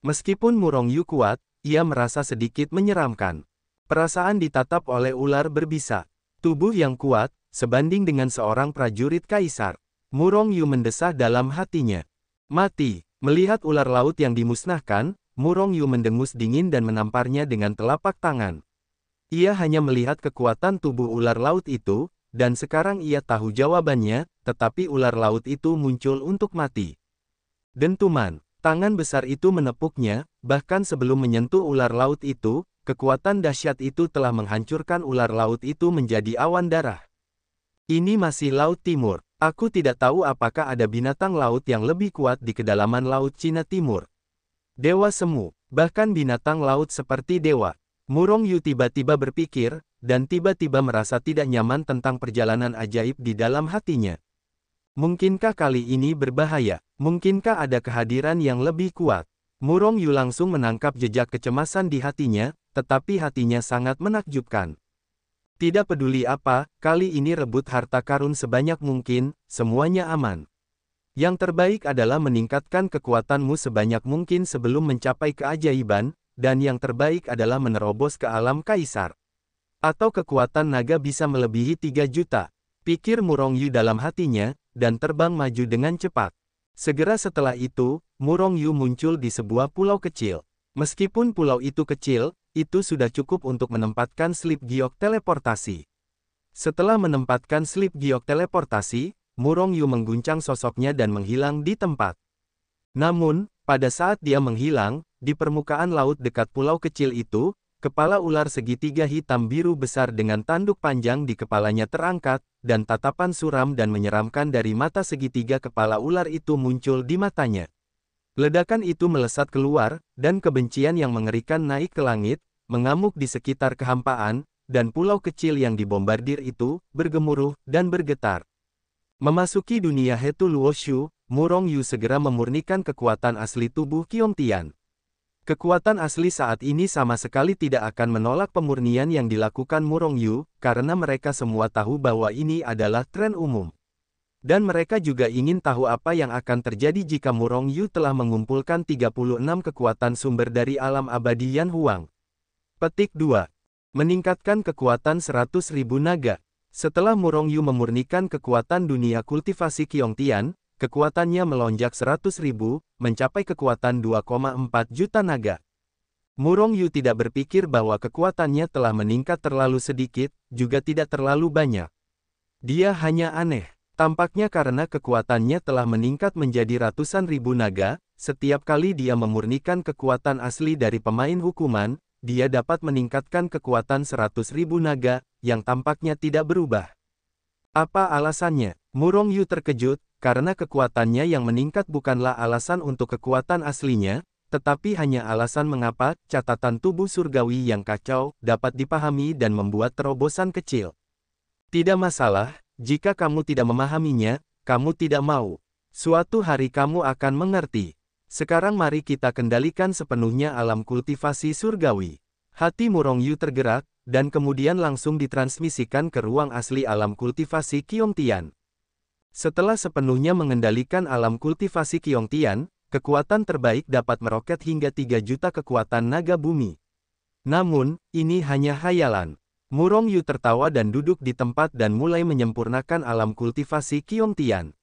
Meskipun Murong Yu kuat, ia merasa sedikit menyeramkan. Perasaan ditatap oleh ular berbisa. Tubuh yang kuat, sebanding dengan seorang prajurit kaisar. Murong Yu mendesah dalam hatinya. Mati. Melihat ular laut yang dimusnahkan, Murong Yu mendengus dingin dan menamparnya dengan telapak tangan. Ia hanya melihat kekuatan tubuh ular laut itu, dan sekarang ia tahu jawabannya, tetapi ular laut itu muncul untuk mati. Dentuman. Tangan besar itu menepuknya, bahkan sebelum menyentuh ular laut itu, kekuatan dahsyat itu telah menghancurkan ular laut itu menjadi awan darah. Ini masih Laut Timur. Aku tidak tahu apakah ada binatang laut yang lebih kuat di kedalaman Laut Cina Timur. Dewa semu, bahkan binatang laut seperti dewa. Murong Yu tiba-tiba berpikir, dan tiba-tiba merasa tidak nyaman tentang perjalanan ajaib di dalam hatinya. Mungkinkah kali ini berbahaya? Mungkinkah ada kehadiran yang lebih kuat? Murong Yu langsung menangkap jejak kecemasan di hatinya, tetapi hatinya sangat menakjubkan. Tidak peduli apa, kali ini rebut harta karun sebanyak mungkin, semuanya aman. Yang terbaik adalah meningkatkan kekuatanmu sebanyak mungkin sebelum mencapai keajaiban, dan yang terbaik adalah menerobos ke alam kaisar. Atau kekuatan naga bisa melebihi 3 juta. Pikir Murong Yu dalam hatinya, dan terbang maju dengan cepat. Segera setelah itu, Murong Yu muncul di sebuah pulau kecil. Meskipun pulau itu kecil, itu sudah cukup untuk menempatkan slip giok teleportasi. Setelah menempatkan slip giok teleportasi, Murong Yu mengguncang sosoknya dan menghilang di tempat. Namun, pada saat dia menghilang, di permukaan laut dekat pulau kecil itu, kepala ular segitiga hitam biru besar dengan tanduk panjang di kepalanya terangkat, dan tatapan suram dan menyeramkan dari mata segitiga kepala ular itu muncul di matanya. Ledakan itu melesat keluar, dan kebencian yang mengerikan naik ke langit, mengamuk di sekitar kehampaan, dan pulau kecil yang dibombardir itu, bergemuruh, dan bergetar. Memasuki dunia Hetu Luoshu, Murong Yu segera memurnikan kekuatan asli tubuh Qiong Tian. Kekuatan asli saat ini sama sekali tidak akan menolak pemurnian yang dilakukan Murongyu, karena mereka semua tahu bahwa ini adalah tren umum. Dan mereka juga ingin tahu apa yang akan terjadi jika Murongyu telah mengumpulkan 36 kekuatan sumber dari alam abadi Yan Huang. Petik 2. Meningkatkan kekuatan 100.000 naga. Setelah Murongyu memurnikan kekuatan dunia kultivasi Qiongtian, kekuatannya melonjak 100.000, mencapai kekuatan 2,4 juta naga. Murongyu tidak berpikir bahwa kekuatannya telah meningkat terlalu sedikit, juga tidak terlalu banyak. Dia hanya aneh. Tampaknya karena kekuatannya telah meningkat menjadi ratusan ribu naga, setiap kali dia memurnikan kekuatan asli dari pemain hukuman, dia dapat meningkatkan kekuatan 100.000 naga, yang tampaknya tidak berubah. Apa alasannya? Murongyu terkejut, karena kekuatannya yang meningkat bukanlah alasan untuk kekuatan aslinya, tetapi hanya alasan mengapa catatan tubuh surgawi yang kacau dapat dipahami dan membuat terobosan kecil. Tidak masalah, jika kamu tidak memahaminya, kamu tidak mau. Suatu hari kamu akan mengerti. Sekarang mari kita kendalikan sepenuhnya alam kultivasi surgawi. Hati Murongyu tergerak, dan kemudian langsung ditransmisikan ke ruang asli alam kultivasi Qiongtian. Setelah sepenuhnya mengendalikan alam kultivasi Qiongtian, kekuatan terbaik dapat meroket hingga 3 juta kekuatan naga bumi. Namun, ini hanya khayalan. Murongyu tertawa dan duduk di tempat dan mulai menyempurnakan alam kultivasi Qiongtian.